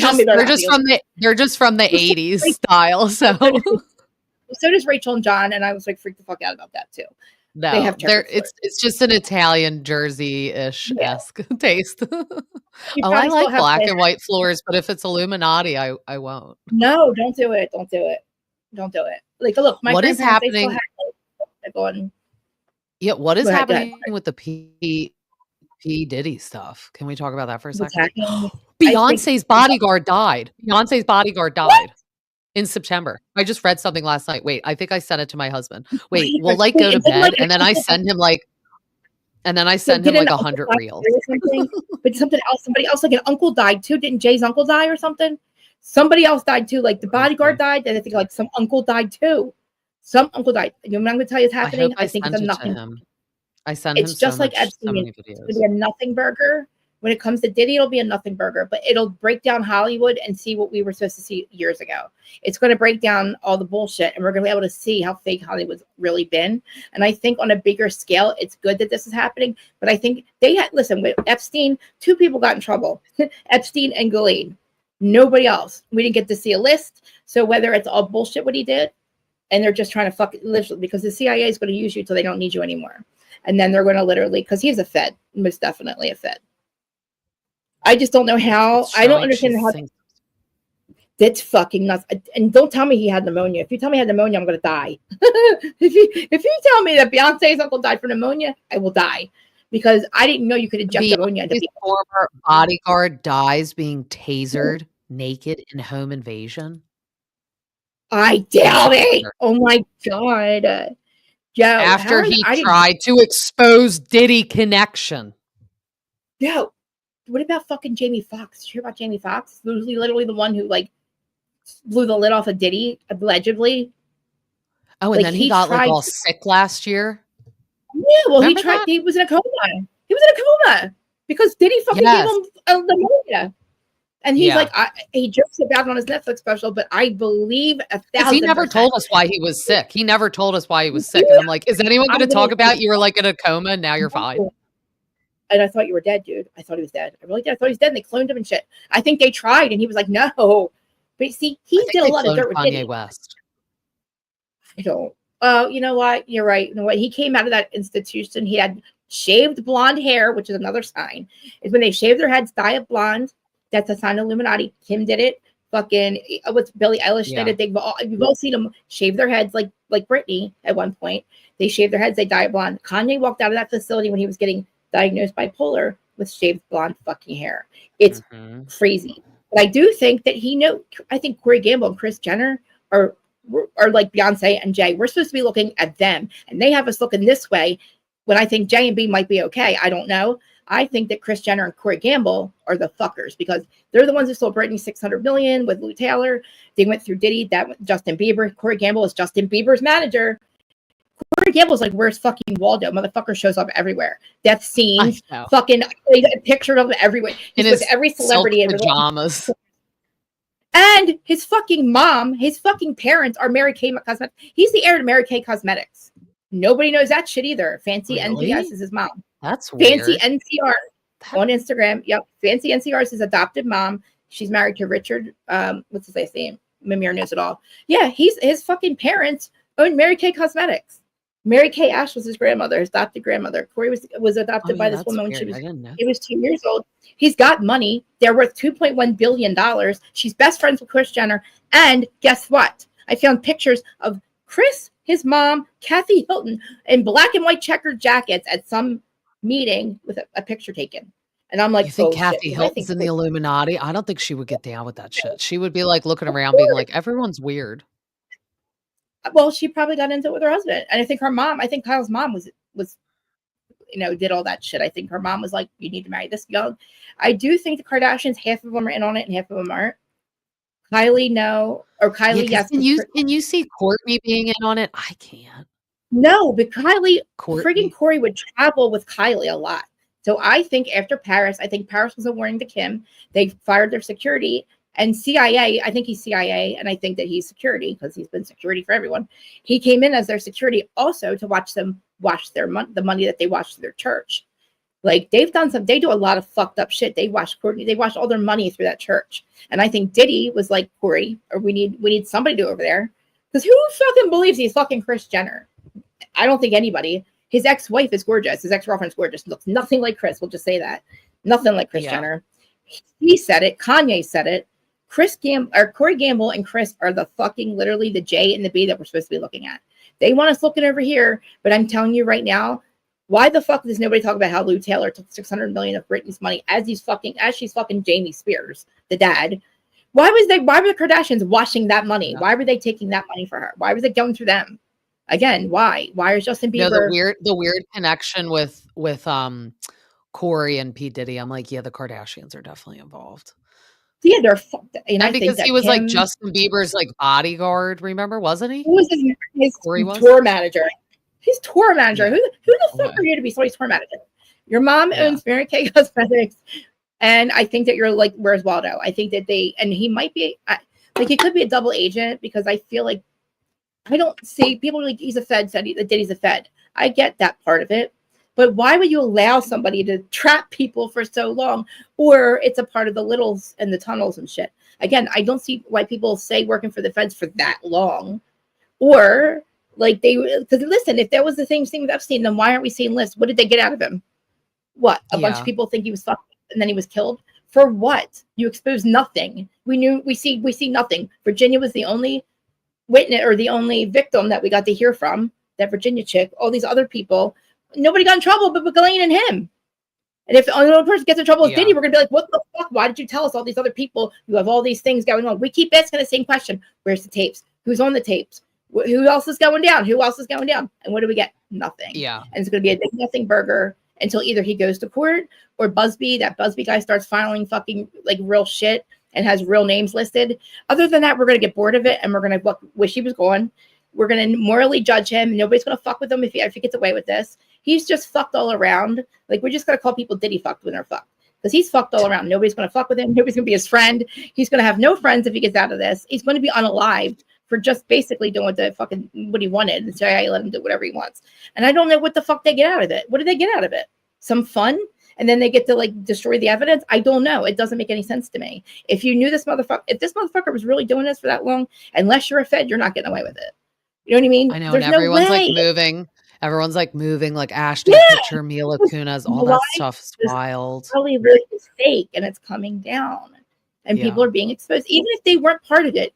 just from the 80s style. So does Rachel and John, and I was like freaked the fuck out about that too. No, it's just an Italian Jersey-ish esque taste. I like black and white floors, but if it's Illuminati, I won't. No, don't do it. Don't do it. Don't do it. Like, look, what is happening? What is happening with the P Diddy stuff? Can we talk about that for a second? Beyonce's bodyguard died. Beyonce's bodyguard died. What? In September. I just read something last night. Wait, I think I sent it to my husband. Wait, we'll go to bed and then I send him like 100 reels. But somebody else, like an uncle died too. Didn't Jay's uncle die or something? Somebody else died too. Like the bodyguard died, and I think like some uncle died too. Some uncle died. You know what I'm going to tell you is happening? I think it's nothing. I send him It's just like so Epstein. many It's videos. going to be a nothing burger. When it comes to Diddy, it'll be a nothing burger, but it'll break down Hollywood and see what we were supposed to see years ago. It's going to break down all the bullshit, and we're going to be able to see how fake Hollywood's really been. And I think on a bigger scale, it's good that this is happening. But I think they had, listen, with Epstein, 2 people got in trouble, Epstein and Ghislaine. Nobody else. We didn't get to see a list. So whether it's all bullshit what he did, and they're just trying to fuck it, literally, because the CIA is going to use you till they don't need you anymore. And then they're going to literally, because he's a Fed, most definitely a Fed. I just don't know how. I don't understand how. That's fucking nuts. And don't tell me he had pneumonia. If you tell me he had pneumonia, I'm going to die. if you tell me that Beyonce's uncle died from pneumonia, I will die. Because I didn't know you could inject pneumonia into people. Former bodyguard dies being tasered naked in home invasion. I doubt it. Oh my God. Yo, after he tried to expose Diddy connection. Yo, what about fucking Jamie Foxx? Did you hear about Jamie Foxx? Literally the one who like blew the lid off of Diddy, allegedly. Oh, and like, then he got like all sick last year. Yeah, well, he was in a coma. He was in a coma because Diddy fucking gave him a pneumonia. And he's like, he jokes about it on his Netflix special, but I believe 1,000%. He never told us why he was sick. He never told us why he was sick. And I'm like, is anyone going to talk about you were like in a coma and now you're fine? And I thought you were dead, dude. I thought he was dead. I really did. I thought he was dead and they cloned him and shit. I think they tried and he was like, no. But see, he did a lot of dirt with Kanye West. I don't. Oh, you know what? You're right. You know what? He came out of that institution. He had shaved blonde hair, which is another sign. Is when they shave their heads, dye it blonde. That's a sign of Illuminati. Kim did it. Fucking what's Billie Eilish did it. You've all seen them shave their heads like Britney at one point. They shave their heads, they dye it blonde. Kanye walked out of that facility when he was getting diagnosed bipolar with shaved blonde fucking hair. It's crazy. But I do think that I think Corey Gamble and Kris Jenner are like Beyonce and Jay. We're supposed to be looking at them, and they have us looking this way when I think J and B might be okay. I don't know. I think that Kris Jenner and Corey Gamble are the fuckers because they're the ones who sold Britney $600 million with Lou Taylor. They went through Diddy, that went Justin Bieber. Corey Gamble is Justin Bieber's manager. Corey Gamble's like, where's fucking Waldo? Motherfucker shows up everywhere. Death scenes, fucking a picture of him everywhere. He's with every celebrity in pajamas. And his fucking mom, his fucking parents are Mary Kay Cosmetics. He's the heir to Mary Kay Cosmetics. Nobody knows that shit either. Fancy NCS is his mom. That's weird. Fancy NCR on Instagram. Yep. Fancy NCR is his adopted mom. She's married to Richard. What's his last name? Mimir knows it all. Yeah, his fucking parents owned Mary Kay Cosmetics. Mary Kay Ash was his grandmother, his adopted grandmother. Corey was adopted by this woman when he was 2 years old. He's got money. They're worth $2.1 billion. She's best friends with Kris Jenner. And guess what? I found pictures of Kris, his mom, Kathy Hilton, in black and white checkered jackets at some meeting with a picture taken. And I'm like, you think Kathy Hilton's in the Illuminati? I don't think she would get down with that shit. She would be like looking around being like, everyone's weird. Well, she probably got into it with her husband. And I think Kyle's mom was did all that shit. I think her mom was like, you need to marry this young. I do think the Kardashians, half of them are in on it and half of them aren't. Kylie, no. Or Kylie, yes. Can you see Courtney being in on it? I can't. No, but friggin' Corey would travel with Kylie a lot. So I think after Paris, Paris was a warning to Kim. They fired their security. And CIA, I think he's CIA, and I think that he's security because he's been security for everyone. He came in as their security also to watch them wash the money that they washed their church. Like they do a lot of fucked up shit. They washed all their money through that church. And I think Diddy was like, Corey, or we need somebody to do over there. Because who fucking believes he's fucking Kris Jenner? I don't think anybody. His ex-wife is gorgeous. His ex-girlfriend's gorgeous. Looks nothing like Kris. We'll just say that. Nothing like Kris Jenner. He said it. Kanye said it. Corey Gamble and Kris are the fucking literally the J and the B that we're supposed to be looking at. They want us looking over here, but I'm telling you right now, why the fuck does nobody talk about how Lou Taylor took $600 million of Britney's money as she's fucking Jamie Spears, the dad? Why were the Kardashians washing that money? Yeah. Why were they taking that money for her? Why was it going through them? Again, why? Why is Justin Bieber? The weird connection with Corey and P. Diddy. I'm like, yeah, the Kardashians are definitely involved. Yeah, they're fucked. And I because think he was like Justin Bieber's like bodyguard, remember, wasn't he? Who was his tour manager? He's tour manager. Who the fuck are you to be somebody's tour manager? Your mom owns Mary Kay Cosmetics, and I think that you're like, where's Waldo? I think that he might be like, he could be a double agent, because I feel like I don't see people like he's a Fed, said that Diddy's a Fed. I get that part of it, but why would you allow somebody to trap people for so long? Or it's a part of the littles and the tunnels and shit. Again, I don't see why people say working for the Feds for that long, or like because listen, if that was the same thing with Epstein, then why aren't we seeing lists? What did they get out of him? What? A bunch of people think he was fucked and then he was killed? For what? You exposed nothing. We see nothing. Virginia was the only witness or the only victim that we got to hear from, that Virginia chick. All these other people, nobody got in trouble but Ghislaine and him. And if the only person gets in trouble is Diddy, we're gonna be like, what the fuck? Why did you tell us all these other people? You have all these things going on. We keep asking the same question. Where's the tapes? Who's on the tapes? Who else is going down? Who else is going down? And what do we get? Nothing. Yeah. And it's gonna be a big nothing burger until either he goes to court or that Busby guy starts filing fucking like real shit and has real names listed. Other than that, we're going to get bored of it, and we're going to wish he was gone. We're going to morally judge him. Nobody's going to fuck with him if he gets away with this. He's just fucked all around. Like, we're just going to call people Diddy fucked when they're fucked, because he's fucked all around. Nobody's going to fuck with him. Nobody's going to be his friend. He's going to have no friends if he gets out of this. He's going to be unalived for just basically doing what he wanted. And CIA let him do whatever he wants. And I don't know what the fuck they get out of it. What do they get out of it? Some fun? And then they get to like destroy the evidence? I don't know. It doesn't make any sense to me. If you knew this motherfucker, if this motherfucker was really doing this for that long, unless you're a Fed, you're not getting away with it. You know what I mean? I know. There's and everyone's like moving. Everyone's like moving, like Ashton Kutcher, Mila Kunis, all that stuff's wild. Probably really fake, and it's coming down, and people are being exposed. Even if they weren't part of it,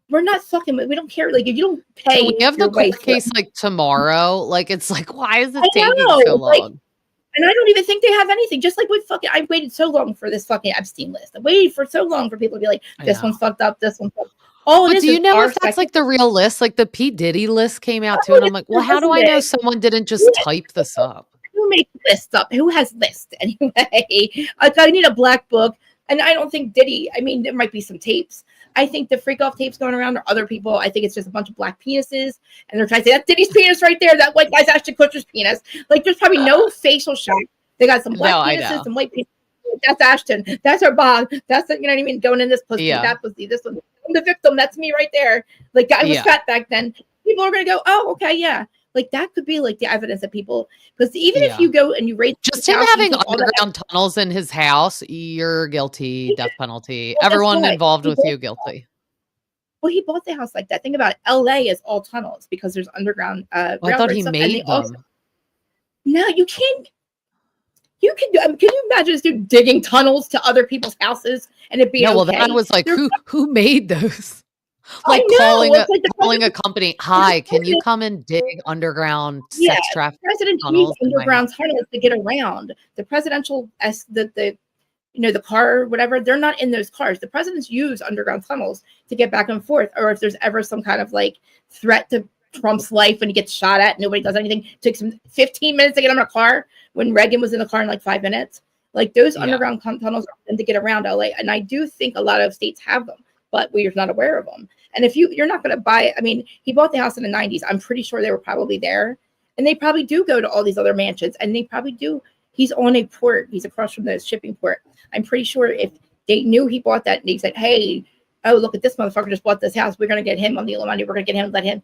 we're not fucking. We don't care. Like, if you don't pay, so we have the court case like tomorrow. Like, it's like, why is it taking so long? Like, and I don't even think they have anything. Just like with fucking, I waited so long for this fucking Epstein list. I waited for so long for people to be like, this one's fucked up, this one's fucked up. Oh, but do you know if that's like the real list? Like the P. Diddy list came out too, and I'm like, well, how do I know someone didn't just type this up? Who makes lists up? Who has lists anyway? I need a black book, and I don't think Diddy. I mean, there might be some tapes. I think the freak off tapes going around are other people. I think it's just a bunch of black penises, and they're trying to say that's Diddy's penis right there. That white guy's Ashton Kutcher's penis. Like, there's probably no facial shot. They got some black penises, some white penises. That's Ashton. That's her Bob. That's you know what I mean. Going in this pussy, that pussy, this one. I'm the victim. That's me right there. Like, I was fat back then. People are gonna go, oh, okay, yeah. Like, that could be like the evidence that people, because even if you go and you rate just him having underground tunnels in his house, you're guilty, death penalty. Well, everyone involved with you guilty. Well, he bought the house like that. Think about it. LA is all tunnels because there's underground. I thought he made them. Also, no, you can't. You can you imagine this dude digging tunnels to other people's houses and it being well, okay? then I was like, who made those? Like calling a company, hi, can you come and dig underground sex trafficking tunnels? Underground tunnels to get around. The presidential the car, whatever, they're not in those cars. The presidents use underground tunnels to get back and forth, or if there's ever some kind of like threat to Trump's life when he gets shot at, nobody does anything. It takes him 15 minutes to get in a car when Reagan was in the car in like 5 minutes. Like, those underground tunnels are meant to get around LA. And I do think a lot of states have them, but we're not aware of them. And if you're not going to buy it, I mean, he bought the house in the 90s. I'm pretty sure they were probably there. And they probably do go to all these other mansions. And they probably do. He's on a port. He's across from the shipping port. I'm pretty sure if they knew he bought that and they said, hey, oh, look at this motherfucker just bought this house. We're going to get him on the money. We're going to get him, let him.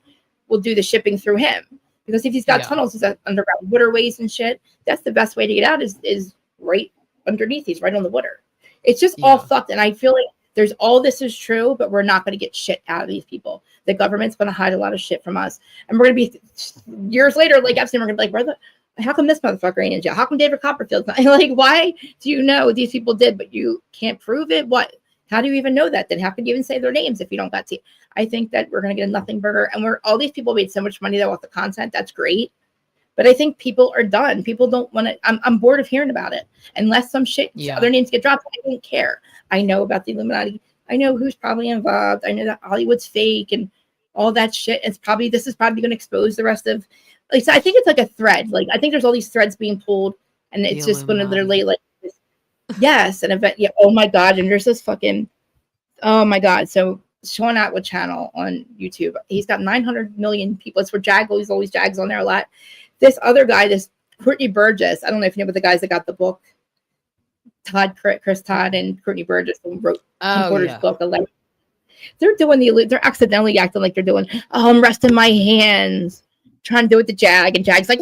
We'll do the shipping through him, because if he's got tunnels, he's got underground waterways and shit. That's the best way to get out is right underneath. He's right on the water. It's just all fucked. And I feel like there's all this is true, but we're not going to get shit out of these people. The government's going to hide a lot of shit from us, and we're going to be years later, like Epstein, we're going to be like, how come this motherfucker ain't in jail? How come David Copperfield's not? Like, why do you know what these people did, but you can't prove it? What? How do you even know that? Then how can you even say their names if you don't got to? I think that we're going to get a nothing burger, and all these people made so much money though off the content. That's great, but I think people are done. People don't want to. I'm bored of hearing about it unless some shit other names get dropped. I don't care. I know about the Illuminati. I know who's probably involved. I know that Hollywood's fake and all that shit. This is probably going to expose the rest of. Like, so I think it's like a thread. Like, I think there's all these threads being pulled, and it's just going to literally like. Yes, an event. Yeah. Oh my God. And there's this fucking. Oh my God. So Sean Atwood channel on YouTube. He's got 900 million people. It's for He's always Jags on there a lot. This other guy, this Courtney Burgess. I don't know if you know, but the guys that got the book, Chris Todd and Courtney Burgess, who wrote Tim Porter's book. They're doing they're accidentally acting like they're doing, oh, I'm resting my hands, trying to do it to Jag, and Jag's like,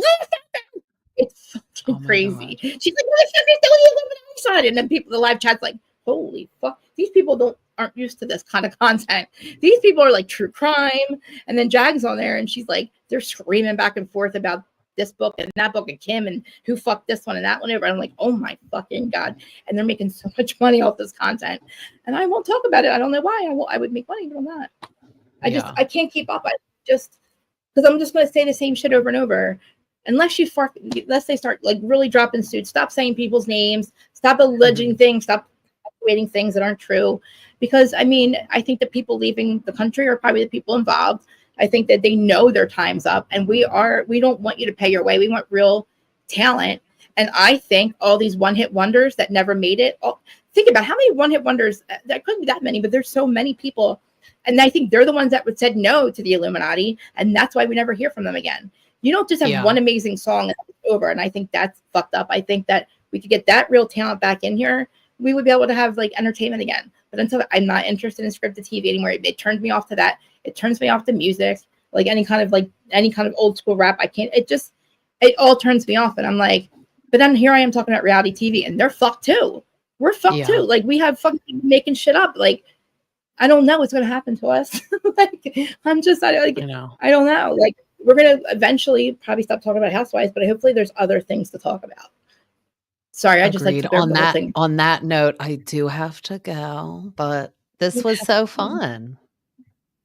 it's fucking crazy. God. She's like, motherfuckers, don't you live outside? And then the live chat's like, holy fuck, these people aren't used to this kind of content. These people are like true crime, and then Jag's on there, and she's like, they're screaming back and forth about this book and that book and Kim and who fucked this one and that one over. I'm like, oh my fucking God. And they're making so much money off this content. And I won't talk about it. I don't know why. I would make money, but I'm not. I can't keep up. Because I'm just going to say the same shit over and over. Unless they start like really dropping suits, stop saying people's names, stop alleging things, stop creating things that aren't true. Because I mean, I think the people leaving the country are probably the people involved. I think that they know their time's up, and we don't want you to pay your way. We want real talent. And I think all these one-hit wonders that never made it. Think about how many one-hit wonders. There couldn't be that many, but there's so many people. And I think they're the ones that said no to the Illuminati, and that's why we never hear from them again. You don't just have one amazing song and it's over. And I think that's fucked up. I think that we could get that real talent back in here. We would be able to have like entertainment again. But until I'm not interested in scripted TV anymore. It turned me off to that. It turns me off to music, like any kind of old school rap. I can't. It all turns me off, and I'm like, but then here I am talking about reality TV, and they're fucked too. We're fucked too. Like we have fucking making shit up. Like I don't know what's gonna happen to us. Like I'm just I don't know. Like we're gonna eventually probably stop talking about Housewives, but hopefully there's other things to talk about. Sorry, I just like on that note, I do have to go, but this was so fun.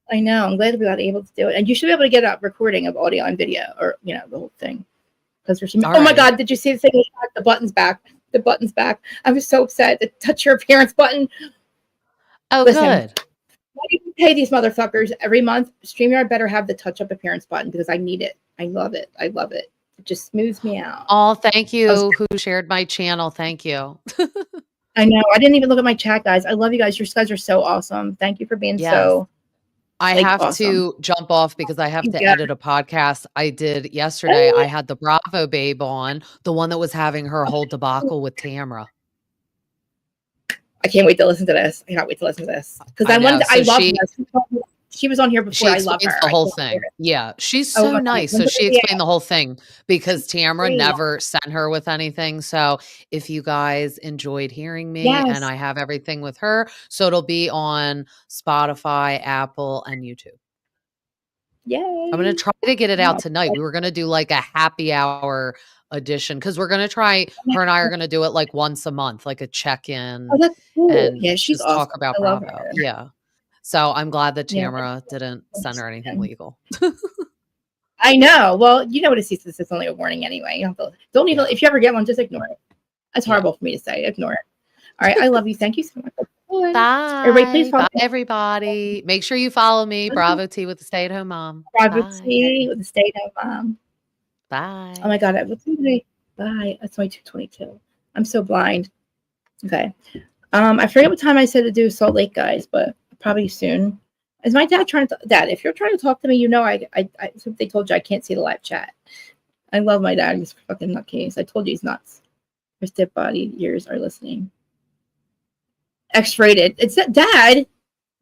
I know. I'm glad we got able to do it. And you should be able to get a recording of audio and video, or the whole thing. Because there's my God, did you see the thing? The button's back. The button's back. I was so upset. The touch your appearance button. Oh, listen, good. Why do you pay these motherfuckers every month? StreamYard better have the touch up appearance button because I need it. I love it. I love it. It just smooths me out. Oh, thank you who shared my channel. Thank you. I know. I didn't even look at my chat, guys. I love you guys. Your guys are so awesome. Thank you for being so. I have to jump off because I have to edit a podcast I did yesterday. I had the Bravo babe on, the one that was having her whole debacle with Tamra. I can't wait to listen to this. I can't wait to listen to this because I love her. She was on here before. I love her. The whole thing. Yeah, she's so nice. So she explained the whole thing because Tamra never sent her with anything. So if you guys enjoyed hearing me, and I have everything with her, so it'll be on Spotify, Apple, and YouTube. Yay! I'm gonna try to get it out tonight. We were gonna do like a happy hour edition because we're gonna try. Her and I are gonna do it like once a month, like a check-in. Oh, that's cool. And she's just awesome. talk about Bravo. Yeah. So I'm glad that Tamara didn't send her anything legal. I know. Well, you know what a cease and desist is only a warning anyway. You don't even if you ever get one, just ignore it. That's horrible for me to say. Ignore it. All right. I love you. Thank you so much. Bye. Everybody, please follow everybody. Make sure you follow me, Bravo T with the Stay-at-Home Mom. Bravo T with the Stay-at-Home Mom. Bye. Oh my God. Bye. That's only 2:22. I'm so blind. Okay. I forget what time I said to do Salt Lake, guys, but probably soon. Is my dad trying to? Dad, if you're trying to talk to me, I they told you I can't see the live chat. I love my dad. He's fucking nutcase. I told you he's nuts. His dead body years are listening. X-rated. It's that Dad.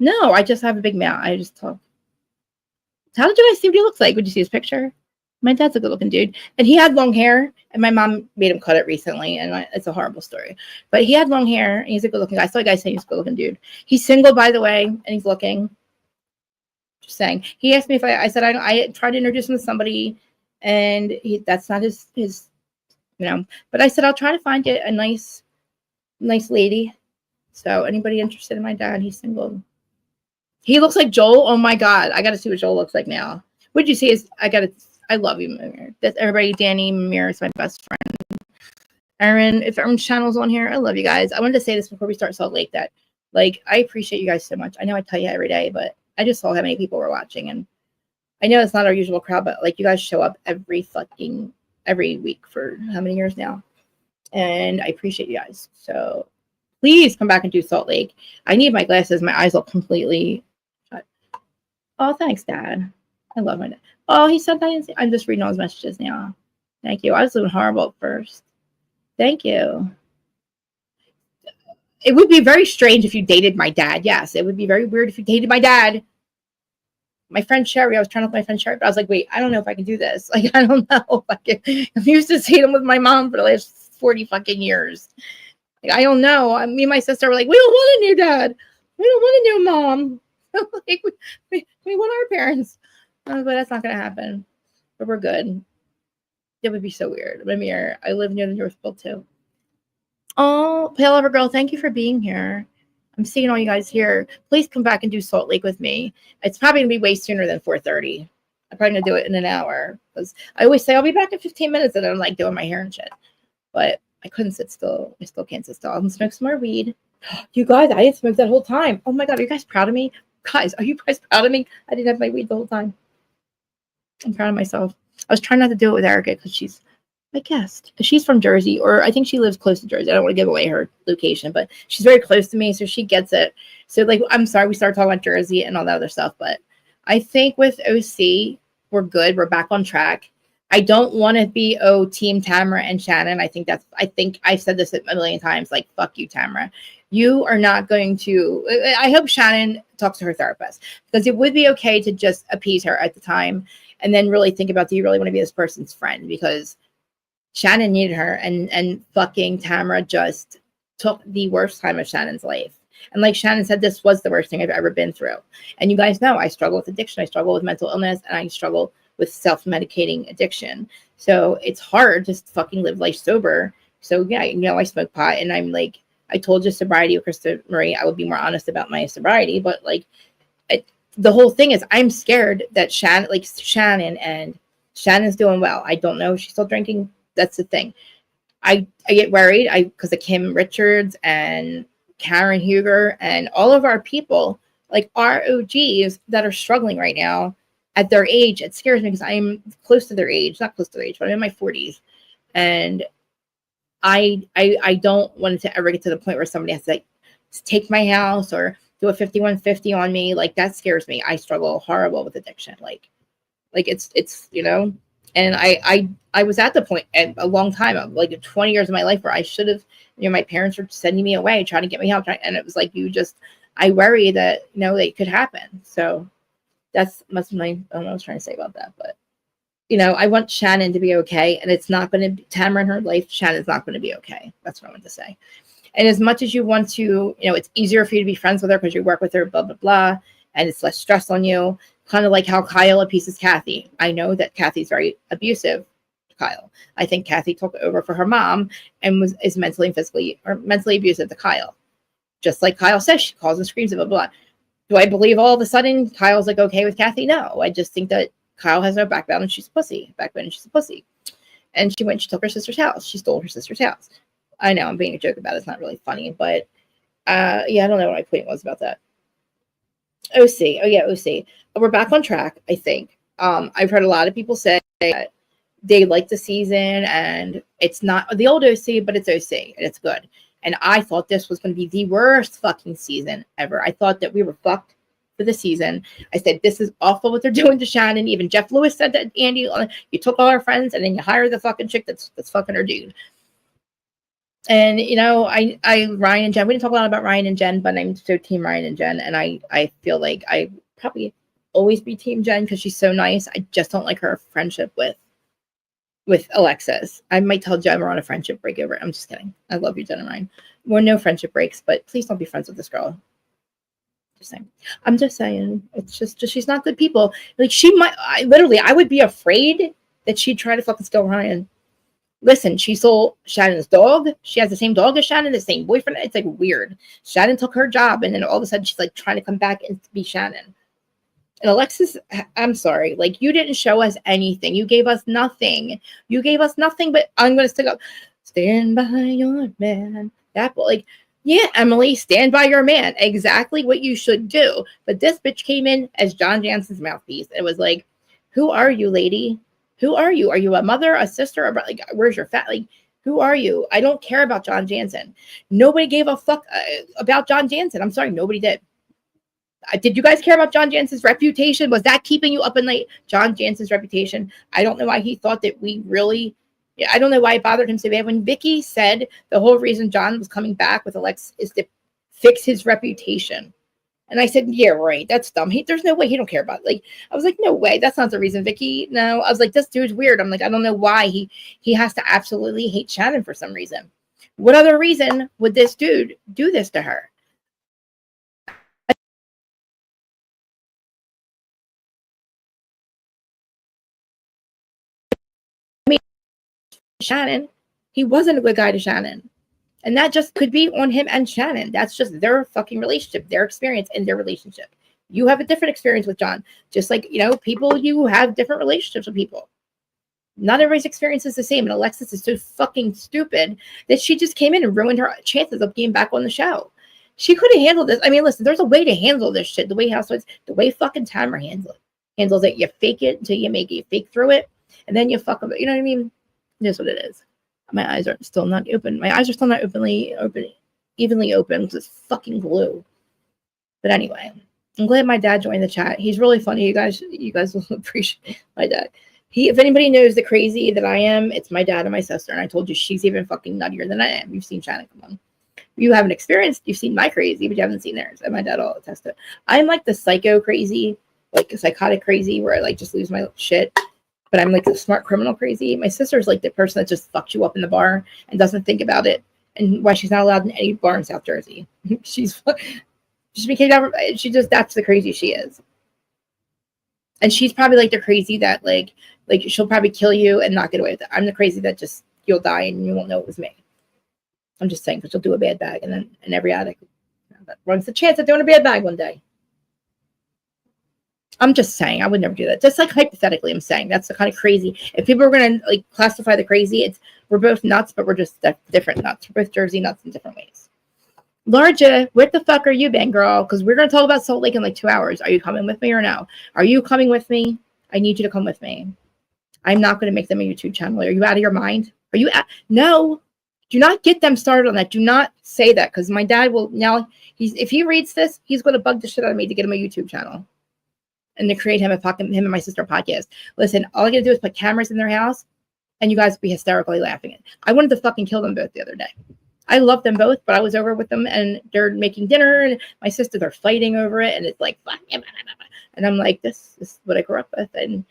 No, I just have a big mouth. I just talk. How did you guys see what he looks like? Would you see his picture? My dad's a good-looking dude, and he had long hair. And my mom made him cut it recently, and it's a horrible story. But he had long hair, and he's a good-looking guy. I saw a guy saying he's a good-looking dude. He's single, by the way, and he's looking. Just saying. He asked me if I said I tried to introduce him to somebody, and that's not his. But I said I'll try to find you a nice lady. So anybody interested in my dad? He's single. He looks like Joel. Oh my God, I got to see what Joel looks like now. What'd you see? I love you, Mamir. That's everybody. Danny Mamir is my best friend. Erin, if Erin's channel's on here, I love you guys. I wanted to say this before we start Salt Lake that, I appreciate you guys so much. I know I tell you every day, but I just saw how many people were watching, and I know it's not our usual crowd, but you guys show up every week for how many years now, and I appreciate you guys. So please come back and do Salt Lake. I need my glasses. My eyes look completely Oh, thanks, Dad. I love my dad. Oh, he said that. I'm just reading all his messages now. Thank you. I was doing horrible at first. Thank you. It would be very strange if you dated my dad. Yes, it would be very weird if you dated my dad. My friend Sherry, I was trying with my friend Sherry, but I was like, wait, I don't know if I can do this. Like, I don't know. I'm used to dating with my mom for the last 40 fucking years. Like, I don't know. Me and my sister were like, we don't want a new dad. We don't want a new mom. Like, we want our parents. But that's not going to happen. But we're good. It would be so weird. Mimir, I live near the North Pole too. Oh, Pale Lover Girl, thank you for being here. I'm seeing all you guys here. Please come back and do Salt Lake with me. It's probably going to be way sooner than 4:30. I'm probably going to do it in an hour. Because I always say I'll be back in 15 minutes and then I'm like doing my hair and shit. But I couldn't sit still. I still can't sit still. I'm going to smoke some more weed. You guys, I didn't smoke that whole time. Oh my God, are you guys proud of me? Guys, are you guys proud of me? I didn't have my weed the whole time. I'm proud of myself. I was trying not to do it with Erika because she's my guest. She's from Jersey, or I think she lives close to Jersey. I don't want to give away her location, but she's very close to me, so she gets it. So, like, I'm sorry we started talking about Jersey and all that other stuff, but I think with OC, we're good. We're back on track. I don't want to be Team Tamara and Shannon. I think I've said this a million times. Like, fuck you, Tamara. You are not going to. I hope Shannon talks to her therapist because it would be okay to just appease her at the time and then really think about, do you really want to be this person's friend? Because Shannon needed her, and fucking Tamara just took the worst time of Shannon's life. And like Shannon said, this was the worst thing I've ever been through. And you guys know I struggle with addiction, I struggle with mental illness, and I struggle with self-medicating addiction. So it's hard to fucking live life sober. So yeah, I smoke pot, and I'm like, I told you sobriety with Krista Marie, I would be more honest about my sobriety, but like, the whole thing is I'm scared that Shannon's doing well. I don't know if she's still drinking. That's the thing. I get worried because of Kim Richards and Karen Huger and all of our people, like ROGs that are struggling right now at their age. It scares me because I'm close to their age, not close to their age, but I'm in my 40s. And I don't want it to ever get to the point where somebody has to like take my house or do a 5150 on me. Like, that scares me. I struggle horrible with addiction. Like it's and I was at the point at a long time of like 20 years of my life where I should have, my parents were sending me away, trying to get me help. And it was like, I worry that, that it could happen. So that's I don't know what I was trying to say about that, but I want Shannon to be okay. And it's not going to be Tamara in her life. Shannon's not going to be okay. That's what I want to say. And as much as you want to, it's easier for you to be friends with her because you work with her, blah, blah, blah. And it's less stress on you. Kind of like how Kyle appeases Kathy. I know that Kathy's very abusive to Kyle. I think Kathy took over for her mom and is mentally abusive to Kyle. Just like Kyle says, she calls and screams, blah, blah, blah. Do I believe all of a sudden Kyle's like okay with Kathy? No. I just think that Kyle has no backbone and she's a pussy. And she took her sister's house. She stole her sister's house. I know I'm being a joke about it. It's not really funny, but I don't know what my point was about that. OC. Oh yeah, OC. We're back on track, I think. I've heard a lot of people say that they like the season and it's not the old OC, but it's OC and it's good. And I thought this was going to be the worst fucking season ever. I thought that we were fucked for the season. I said, this is awful what they're doing to Shannon. Even Jeff Lewis said that, Andy, you took all our friends and then you hired the fucking chick that's fucking her dude. And, Ryan and Jen, we didn't talk a lot about Ryan and Jen, but I'm so team Ryan and Jen. And I feel like I probably always be team Jen because she's so nice. I just don't like her friendship with Alexis. I might tell Jen we're on a friendship break over it. I'm just kidding. I love you, Jen and Ryan. We're no friendship breaks, but please don't be friends with this girl. I'm just saying. It's just she's not good people. Like, she might, I would be afraid that she'd try to fucking steal Ryan. Listen, she stole Shannon's dog. She has the same dog as Shannon, the same boyfriend. It's like weird. Shannon took her job, and then all of a sudden she's like trying to come back and be Shannon. And Alexis, I'm sorry, like, you didn't show us anything. You gave us nothing. But I'm gonna stick up. Stand by your man. That, like, yeah, Emily, stand by your man. Exactly what you should do. But this bitch came in as John Jansen's mouthpiece. It was like, who are you, lady? Who are you? Are you a mother, a sister, or like, where's your fat? Like, who are you? I don't care about John Jansen. Nobody gave a fuck about John Jansen. I'm sorry, nobody did. Did you guys care about John Jansen's reputation? Was that keeping you up at night? John Jansen's reputation. I don't know why he thought that we really. Yeah, I don't know why it bothered him so bad. When Vicky said the whole reason John was coming back with Alex is to fix his reputation. And I said, yeah, right. That's dumb. There's no way he don't care about it. Like, I was like, no way. That's not the reason, Vicky. No. I was like, this dude's weird. I'm like, I don't know why he has to absolutely hate Shannon for some reason. What other reason would this dude do this to her? I mean, Shannon, he wasn't a good guy to Shannon. And that just could be on him and Shannon. That's just their fucking relationship, their experience in their relationship. You have a different experience with John. Just like, people, you have different relationships with people. Not everybody's experience is the same. And Alexis is so fucking stupid that she just came in and ruined her chances of getting back on the show. She could have handled this. I mean, listen, there's a way to handle this shit. The way Housewives, the way fucking Tamara handles it. You fake it until you make it. You fake through it, and then you fuck them. You know what I mean? That's what it is. My eyes are still not open. My eyes are still not evenly open because it's fucking glue. But anyway, I'm glad my dad joined the chat. He's really funny. You guys will appreciate my dad. If anybody knows the crazy that I am, it's my dad and my sister. And I told you she's even fucking nuttier than I am. You've seen Shannon. Come on. You haven't experienced. You've seen my crazy, but you haven't seen theirs. And my dad will attest to it. I'm like the psycho crazy, like a psychotic crazy, where I like just lose my shit. But I'm like the smart criminal crazy. My sister's like the person that just fucks you up in the bar and doesn't think about it, and why she's not allowed in any bar in South Jersey. She became that's the crazy she is. And she's probably like the crazy that like she'll probably kill you and not get away with it. I'm the crazy that just you'll die and you won't know it was me. I'm just saying, because she'll do a bad bag, and every addict that runs the chance of doing a bad bag one day. I'm just saying, I would never do that. Just like hypothetically, I'm saying that's the kind of crazy. If people are going to like classify the crazy, we're both nuts, but we're just different nuts. We're both Jersey nuts in different ways. Larja, what the fuck are you been, girl? Because we're going to talk about Salt Lake in like 2 hours. Are you coming with me or no? Are you coming with me? I need you to come with me. I'm not going to make them a YouTube channel. Are you out of your mind? Are you no? Do not get them started on that. Do not say that, because my dad will now. If he reads this, he's going to bug the shit out of me to get him a YouTube channel. And to create him and my sister a podcast. Listen, all I gotta do is put cameras in their house, and you guys will be hysterically laughing. I wanted to fucking kill them both the other day. I love them both, but I was over with them, and they're making dinner, and my sister, they're fighting over it, and it's like, and I'm like, this is what I grew up with, and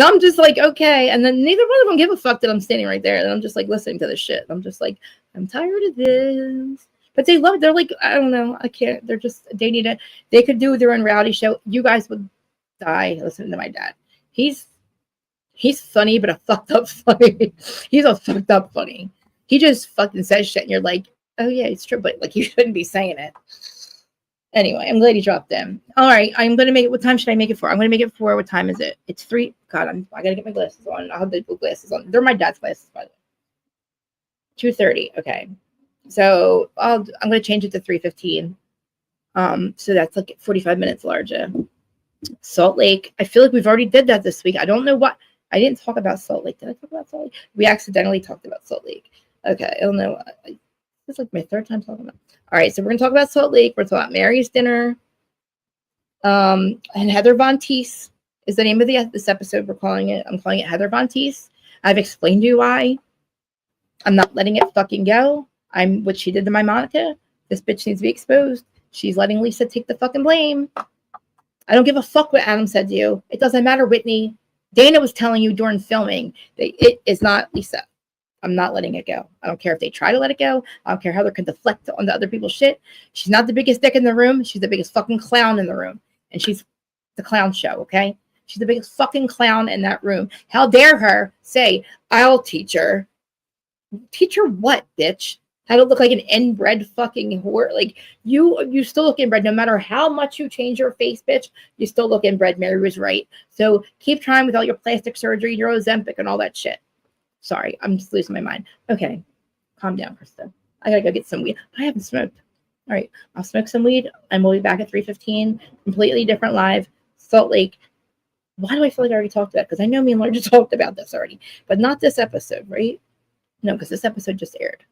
I'm just like, okay, and then neither one of them give a fuck that I'm standing right there, and I'm just like listening to this shit. I'm just like, I'm tired of this. But they love it. They're like, I don't know. I can't. They're just, they could do their own reality show. You guys would die listening to my dad. He's funny, but a fucked up funny. He's a fucked up funny. He just fucking says shit, and you're like, oh yeah, it's true, but like you shouldn't be saying it. Anyway, I'm glad he dropped them. All right, I'm going to make it. What time should I make it for? I'm going to make it for, what time is it? It's 3. God, I got to get my glasses on. I'll have the blue glasses on. They're my dad's glasses, by the way. 2:30. Okay. So I'm going to change it to 3:15. So that's like 45 minutes larger. Salt Lake. I feel like we've already did that this week. I don't know what. I didn't talk about Salt Lake. Did I talk about Salt Lake? We accidentally talked about Salt Lake. Okay. I don't know. It's like my third time talking about. All right. So we're going to talk about Salt Lake. We're going to talk about Mary's dinner. And Heather Von Teese is the name of this episode. I'm calling it Heather Von Teese. I've explained to you why. I'm not letting it fucking go. What she did to my Monica. This bitch needs to be exposed. She's letting Lisa take the fucking blame. I don't give a fuck what Adam said to you. It doesn't matter, Whitney. Dana was telling you during filming that it is not Lisa. I'm not letting it go. I don't care if they try to let it go. I don't care how they can deflect on the other people's shit. She's not the biggest dick in the room. She's the biggest fucking clown in the room. And she's the clown show, okay? She's the biggest fucking clown in that room. How dare her say, I'll teach her. Teach her what, bitch? How to look like an inbred fucking whore. Like, you still look inbred. No matter how much you change your face, bitch, you still look inbred. Mary was right. So keep trying with all your plastic surgery, your Ozempic, and all that shit. Sorry, I'm just losing my mind. Okay, calm down, Krista. I gotta go get some weed. I haven't smoked. All right, I'll smoke some weed, and we'll be back at 3:15. Completely different live. Salt Lake. Why do I feel like I already talked about it? Because I know me and Laura just talked about this already. But not this episode, right? No, because this episode just aired.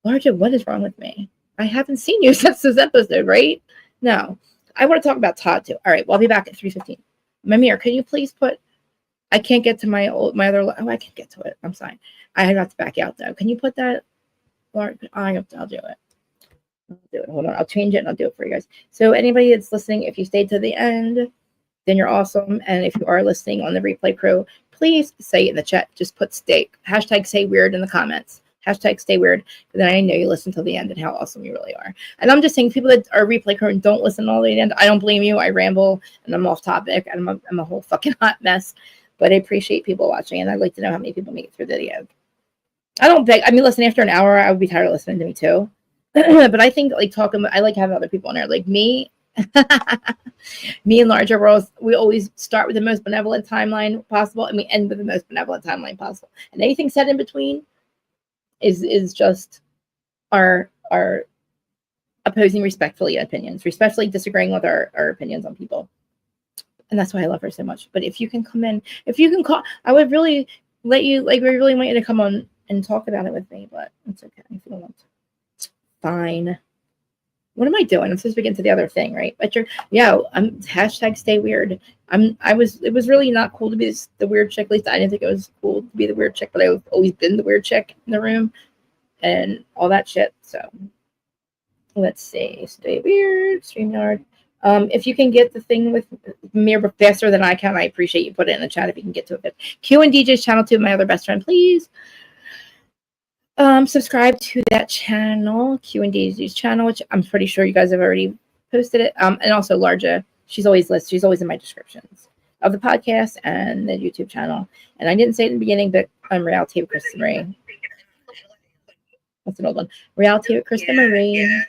Larja, what is wrong with me? I haven't seen you since this episode, right? No. I want to talk about Todd too. All right, well, I'll be back at 3:15. Mamir, can you please put? I can't get to my other. Oh, I can get to it. I'm sorry. I have to back out though. Can you put that? Or I'll do it. I'll do it. Hold on. I'll change it and I'll do it for you guys. So anybody that's listening, if you stayed to the end, then you're awesome. And if you are listening on the replay crew, please say it in the chat. Just put hashtag say weird in the comments. Hashtag stay weird. Then I know you listen till the end and how awesome you really are. And I'm just saying, people that are replay crew and don't listen all the way to the end, I don't blame you. I ramble and I'm off topic and I'm a whole fucking hot mess. But I appreciate people watching, and I'd like to know how many people make it through the video. Listen, after an hour, I would be tired of listening to me too. But I think I like having other people on there. Like me, me and Larger Worlds, we always start with the most benevolent timeline possible, and we end with the most benevolent timeline possible. And anything said in between is just our opposing respectfully opinions, respectfully disagreeing with our opinions on people. And that's why I love her so much. But if you can come in, if you can call, I would really let you, we really want you to come on and talk about it with me, but it's okay if you don't want to. Fine. What am I doing? I'm supposed to get into the other thing, right? But I'm hashtag stay weird. It was really not cool to be the weird chick. At least I didn't think it was cool to be the weird chick, but I've always been the weird chick in the room and all that shit. So let's see. Stay weird, StreamYard. If you can get the thing with Mir faster than I can, I appreciate you put it in the chat if you can get to it. Q and DJ's channel too, my other best friend, please. Subscribe to that channel, Q and DJ's channel, which I'm pretty sure you guys have already posted it. And also Larja, she's always in my descriptions of the podcast and the YouTube channel. And I didn't say it in the beginning, but I'm Reality with Krista Marie. That's an old one. Reality with Krista Marie.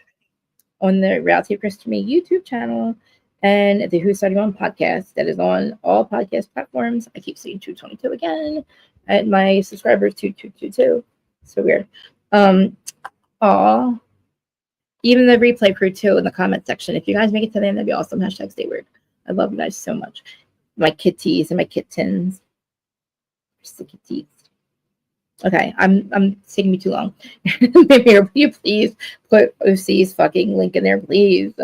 On the Reality of Krista Me YouTube channel and the Who's Starting On podcast that is on all podcast platforms. I keep saying 222 again. And my subscribers 2222. So weird. Even the replay crew too in the comment section. If you guys make it to the end, that'd be awesome. Hashtag stay weird. I love you guys so much. My kitties and my kittens. Kitties. Okay, I'm taking me too long. Maybe will you please put OC's fucking link in there, please?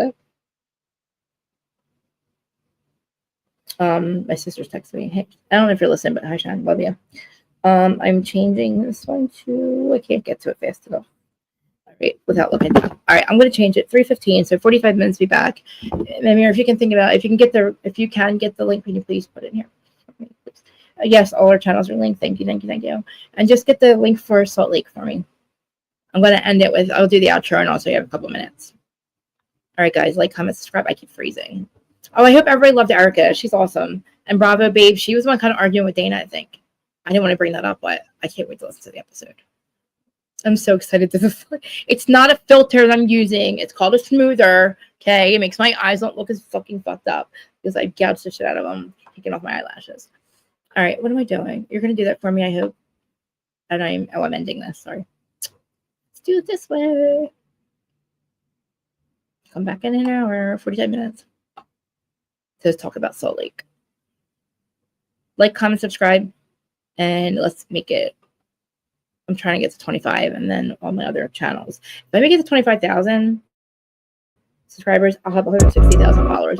My sister's texting me. Hey, I don't know if you're listening, but hi, Sean, love you. I'm changing this one to. I can't get to it fast enough. All right, without looking down. All right, I'm going to change it. 3:15, so 45 minutes. Be back. Mamir, if you can get the link, can you please put it in here? Yes, all our channels are linked. Thank you. And just get the link for Salt Lake for me. I'm going to end it with, I'll do the outro and also you have a couple minutes. All right, guys, like, comment, subscribe. I keep freezing. Oh, I hope everybody loved Erika. She's awesome. And Bravo Babe, she was the one kind of arguing with Dana, I think. I didn't want to bring that up, but I can't wait to listen to the episode. I'm so excited. It's not a filter that I'm using. It's called a smoother. Okay, it makes my eyes don't look as fucking fucked up because I gouged the shit out of them, taking off my eyelashes. All right, what am I doing? You're going to do that for me, I hope. And I'm ending this. Sorry. Let's do it this way. Come back in an hour, 45 minutes. To talk about Salt Lake. Like, comment, subscribe. And let's make it. I'm trying to get to 25 and then all my other channels. If I make it to 25,000 subscribers, I'll have 160,000 followers.